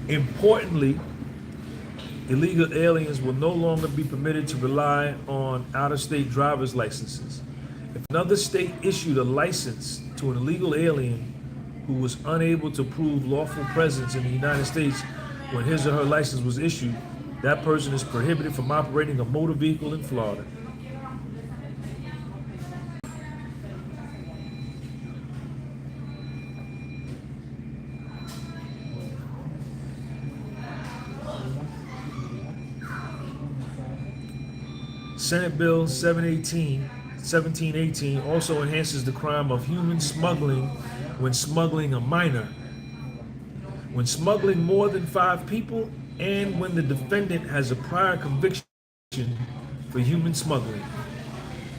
S1: Importantly, illegal aliens will no longer be permitted to rely on out-of-state driver's licenses. If another state issued a license to an illegal alien who was unable to prove lawful presence in the United States when his or her license was issued, that person is prohibited from operating a motor vehicle in Florida. Senate Bill 1718 also enhances the crime of human smuggling when smuggling a minor, when smuggling more than 5 people, and when the defendant has a prior conviction for human smuggling.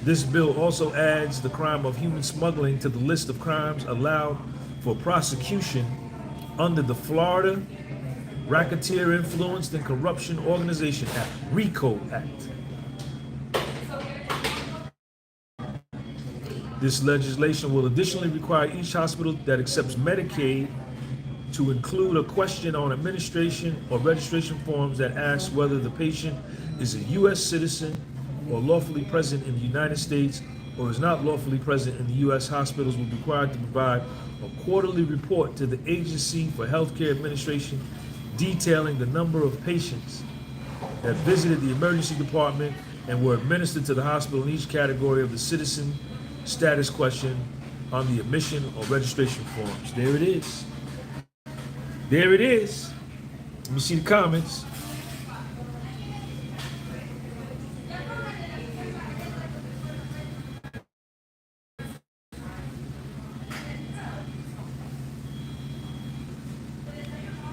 S1: This bill also adds the crime of human smuggling to the list of crimes allowed for prosecution under the Florida Racketeer Influenced and Corruption Organization Act, RICO Act. This legislation will additionally require each hospital that accepts Medicaid to include a question on administration or registration forms that asks whether the patient is a U.S. citizen or lawfully present in the United States or is not lawfully present in the U.S. Hospitals will be required to provide a quarterly report to the Agency for Healthcare Administration detailing the number of patients that visited the emergency department and were administered to the hospital in each category of the citizen status question on the admission or registration forms. There it is. There it is. Let me see the comments.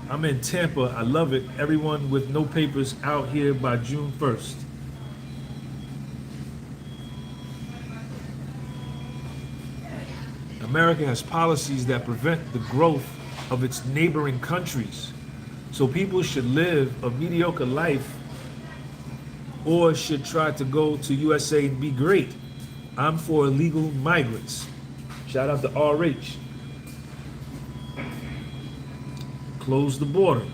S1: I'm in Tampa. I love it. Everyone with no papers out here by June 1st. America has policies that prevent the growth of its neighboring countries. So people should live a mediocre life or should try to go to USA and be great. I'm for illegal migrants. Shout out to RH. Close the border.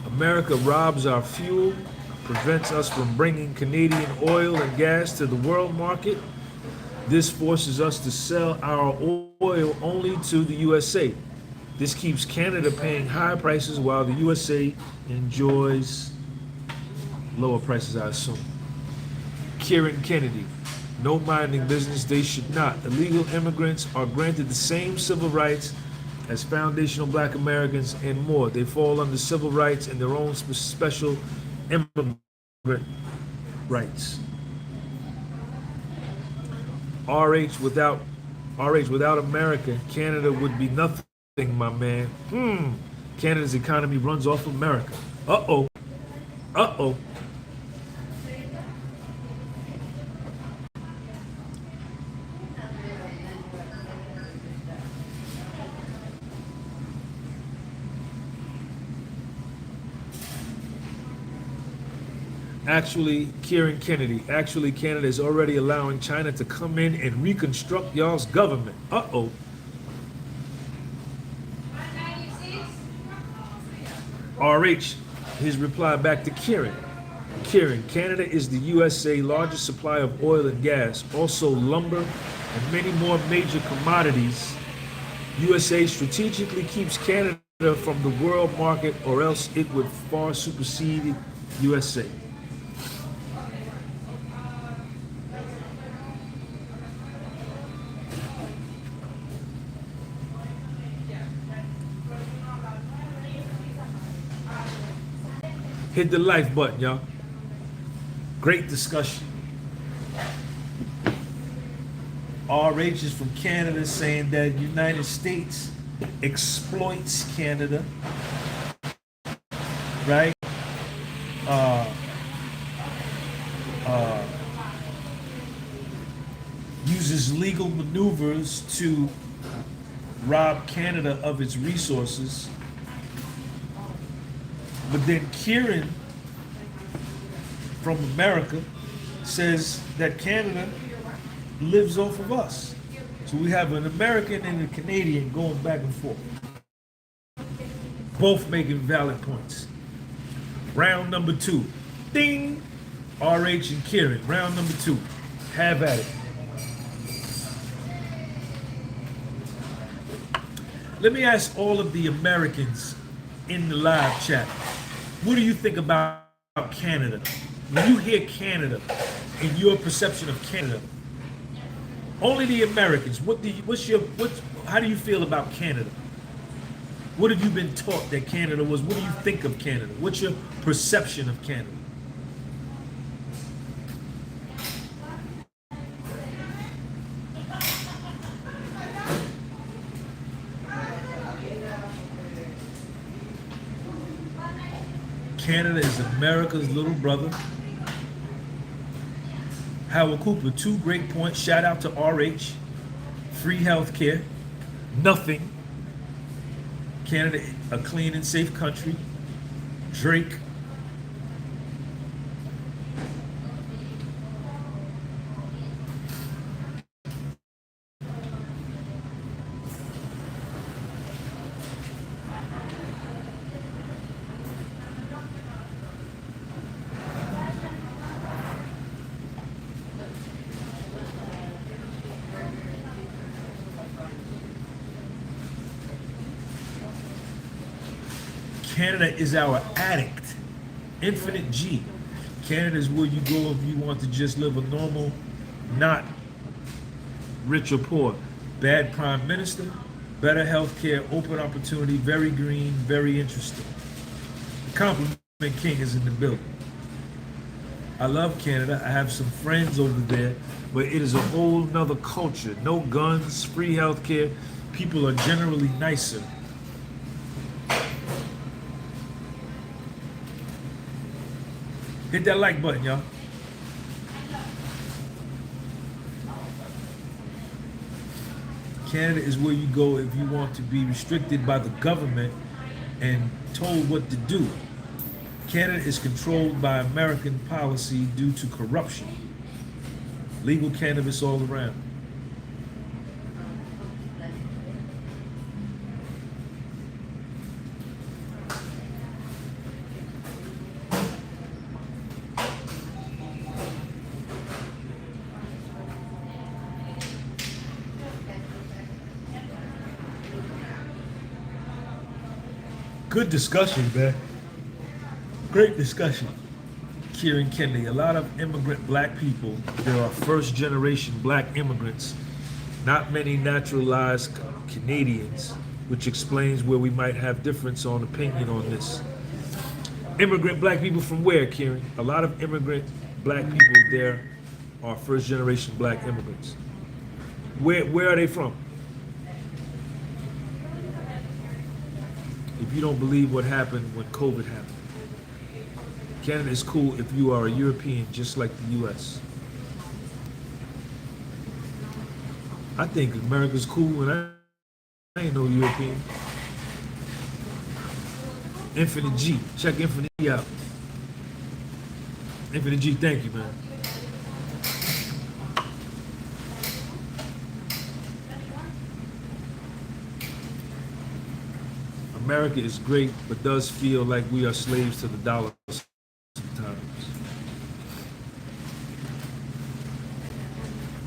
S1: America robs our fuel, prevents us from bringing Canadian oil and gas to the world market. This forces us to sell our oil only to the USA. This keeps Canada paying high prices while the USA enjoys lower prices, I assume. Kieran Kennedy, no minding business, they should not. Illegal immigrants are granted the same civil rights as foundational Black Americans and more. They fall under civil rights and their own special immigrant rights. RH without America, Canada would be nothing, my man. Canada's economy runs off America. Uh-oh. Uh-oh. Actually, Kieran Kennedy, Canada is already allowing China to come in and reconstruct y'all's government. Uh-oh. RH, his reply back to Kieran. Kieran, Canada is the USA largest supplier of oil and gas, also lumber and many more major commodities. USA strategically keeps Canada from the world market or else it would far supersede USA. Hit the like button, y'all. Great discussion. RH is from Canada saying that United States exploits Canada, right? Uses legal maneuvers to rob Canada of its resources. But then Kieran from America says that Canada lives off of us. So we have an American and a Canadian going back and forth, both making valid points. Round number 2. Ding! RH and Kieran. Round number 2. Have at it. Let me ask all of the Americans in the live chat, what do you think about Canada? When you hear Canada and your perception of Canada, only the Americans, how do you feel about Canada? What have you been taught that Canada was? What do you think of Canada? What's your perception of Canada? Canada is America's little brother. Howard Cooper, 2 great points. Shout out to RH. Free health care. Nothing. Canada, a clean and safe country. Drake. Canada is our addict. Infinite G. Canada is where you go if you want to just live a normal, not rich or poor. Bad prime minister, better health care, open opportunity, very green, very interesting. Compliment King is in the building. I love Canada. I have some friends over there, but it is a whole nother culture. No guns, free health care. People are generally nicer. Hit that like button, y'all. Canada is where you go if you want to be restricted by the government and told what to do. Canada is controlled by American policy due to corruption. Legal cannabis all around. Good discussion, man. Great discussion. Kieran Kennedy, a lot of immigrant black people, there are first generation black immigrants, not many naturalized Canadians, which explains where we might have difference on opinion on this. Immigrant black people from where, Kieran? A lot of immigrant black people there are first generation black immigrants. Where are they from? If you don't believe what happened when COVID happened. Canada is cool if you are a European, just like the US. I think America's cool and I ain't no European. Infinite G, check Infinite G out. Infinite G, thank you, man. America is great, but does feel like we are slaves to the dollar sometimes.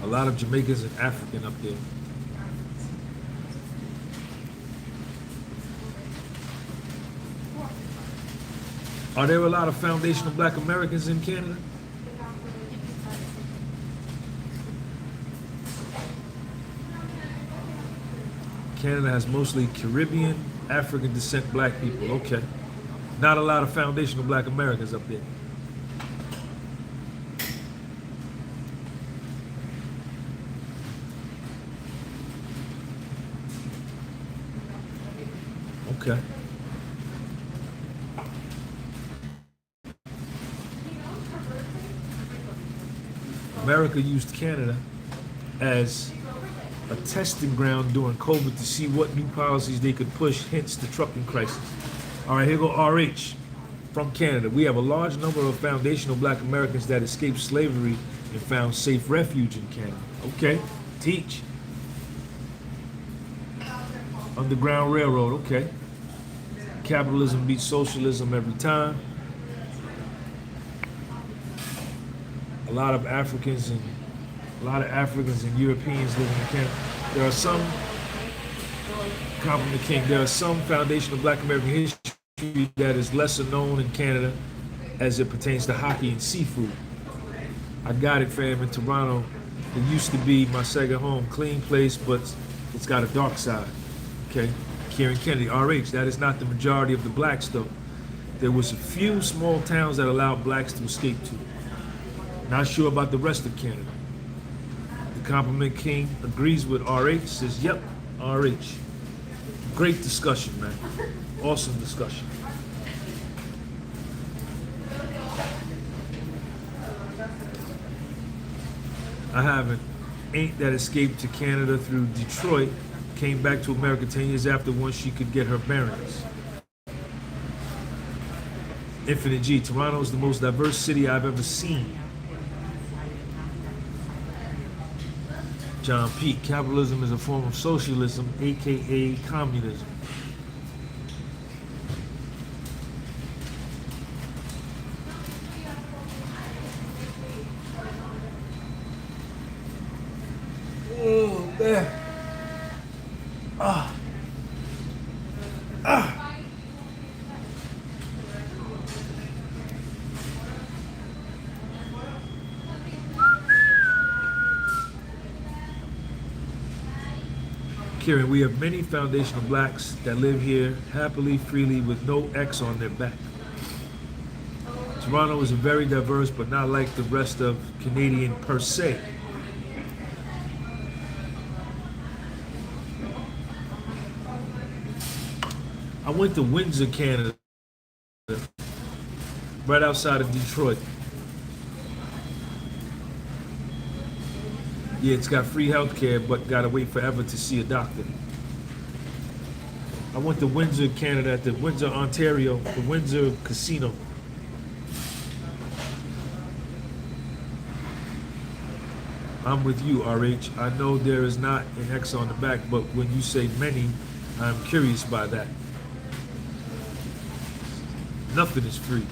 S1: A lot of Jamaicans and African up there. Are there a lot of foundational black Americans in Canada? Canada has mostly Caribbean, African descent black people. Okay. Not a lot of foundational black Americans up there. Okay. America used Canada as a testing ground during COVID to see what new policies they could push, hence the trucking crisis. All right, here go RH from Canada. We have a large number of foundational black Americans that escaped slavery and found safe refuge in Canada. Okay, teach. Underground Railroad, okay. Capitalism beats socialism every time. A lot of Africans and Europeans living in Canada. There are some, compliment King, there are some foundational black American history that is lesser known in Canada as it pertains to hockey and seafood. I got it, fam, in Toronto. It used to be my second home, clean place, but it's got a dark side. Okay, Kieran Kennedy, RH, that is not the majority of the blacks though. There was a few small towns that allowed blacks to escape to. Not sure about the rest of Canada. The Compliment King agrees with RH, says, yep, RH. Great discussion, man. Awesome discussion. I have an aunt that escaped to Canada through Detroit, came back to America 10 years after once she could get her bearings. Infinite G, Toronto is the most diverse city I've ever seen. John Pete, capitalism is a form of socialism, aka communism. Oh man. Kieran, we have many foundational blacks that live here happily, freely, with no X on their back. Toronto is very diverse, but not like the rest of Canadian per se. I went to Windsor, Canada, right outside of Detroit. Yeah, it's got free healthcare, but gotta wait forever to see a doctor. I went to Windsor, Canada, at the Windsor, Ontario, the Windsor Casino. I'm with you, RH. I know there is not an X on the back, but when you say many, I'm curious by that. Nothing is free.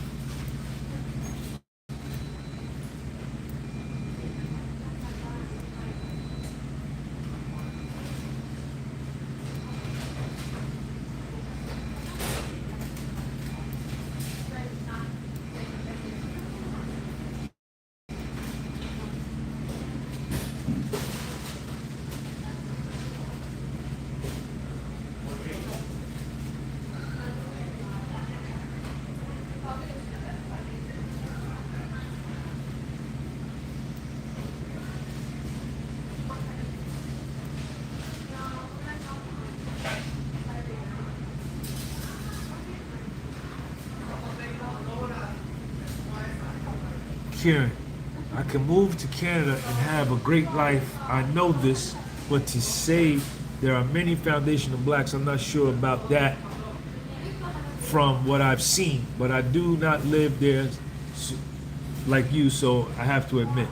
S1: Kieran, I can move to Canada and have a great life. I know this, but to say there are many foundational blacks, I'm not sure about that from what I've seen, but I do not live there like you, so I have to admit.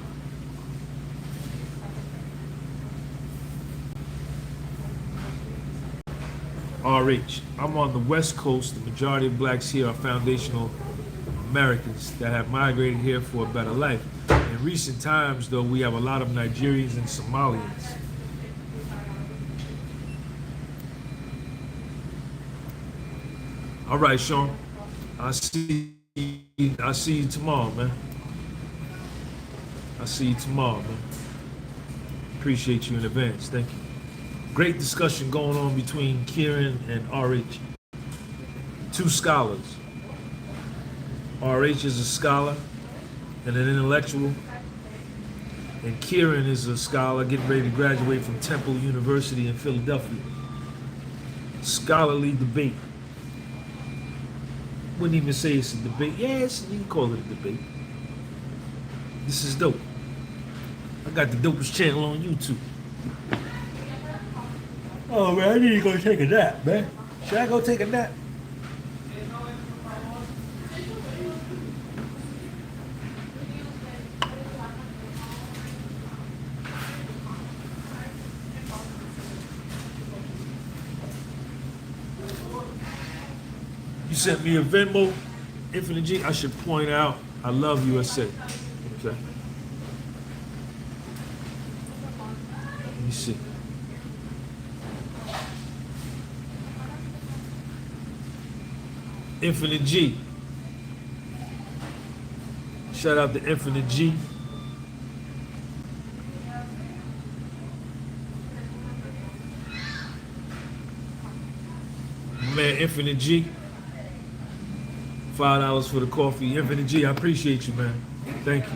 S1: RH, I'm on the West Coast. The majority of blacks here are foundational Americans that have migrated here for a better life. In recent times, though, we have a lot of Nigerians and Somalians. All right, Sean. I'll see you tomorrow, man. I'll see you tomorrow, man. Appreciate you in advance. Thank you. Great discussion going on between Kieran and RH. Two scholars. RH is a scholar and an intellectual, and Kieran is a scholar getting ready to graduate from Temple University in Philadelphia. Scholarly debate. Wouldn't even say it's a debate. Yes, you can call it a debate. This is dope. I got the dopest channel on YouTube. Oh man, I need to go take a nap, man. Should I go take a nap? You sent me a Venmo, Infinite G. I should point out, I love USA. Okay. Let me see. Infinite G. Shout out to Infinite G. man, Infinite G. $5 for the coffee. Infinite G, I appreciate you, man. Thank you.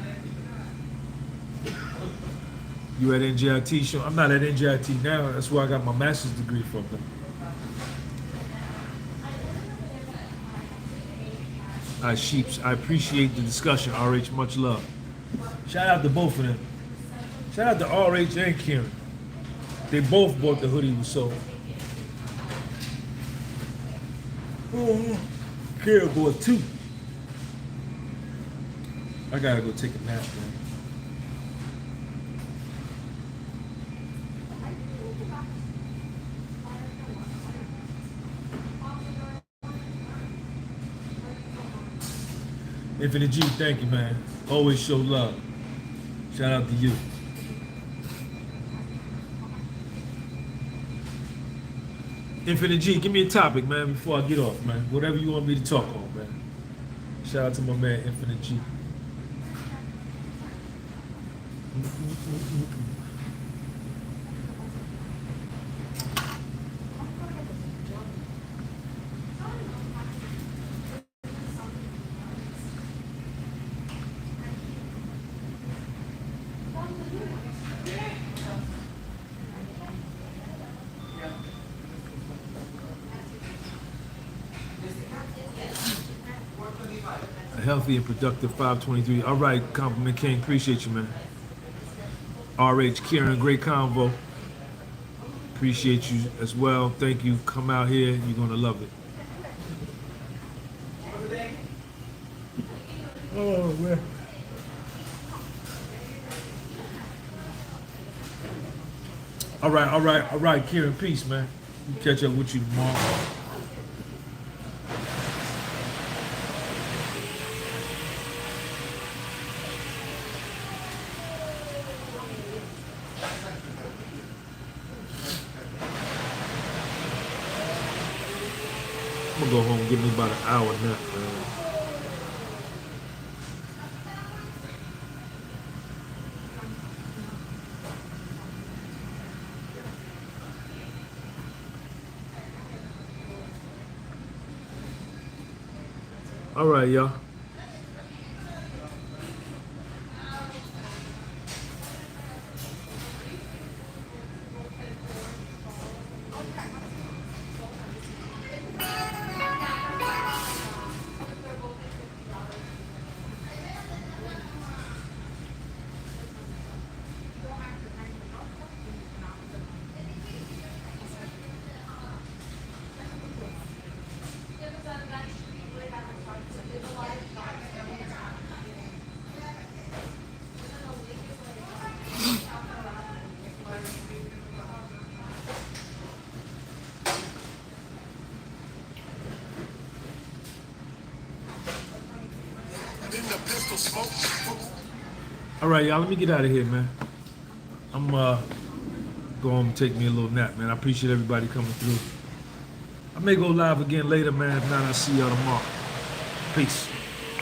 S1: You at NJIT show? I'm not at NJIT now. That's where I got my master's degree from. All right, Sheeps. I appreciate the discussion. RH, much love. Shout out to both of them. Shout out to RH and Kieran. They both bought the hoodie we sold. Oh, Kieran bought 2. I gotta go take a nap, man. Infinite G, thank you, man. Always show love. Shout out to you. Infinite G, give me a topic, man, before I get off, man. Whatever you want me to talk on, man. Shout out to my man, Infinite G. A healthy and productive 523. All right, Compliment King, appreciate you, man. RH, Kieran, great convo. Appreciate you as well. Thank you. Come out here, you're gonna love it. Oh man. All right, Kieran, peace, man. We'll catch up with you tomorrow. I'm gonna go home and give me about an hour nap, man. All right, y'all. All right, y'all, let me get out of here, man. I'm going to take me a little nap, man. I appreciate everybody coming through. I may go live again later, man. If not, I'll see y'all tomorrow. Peace.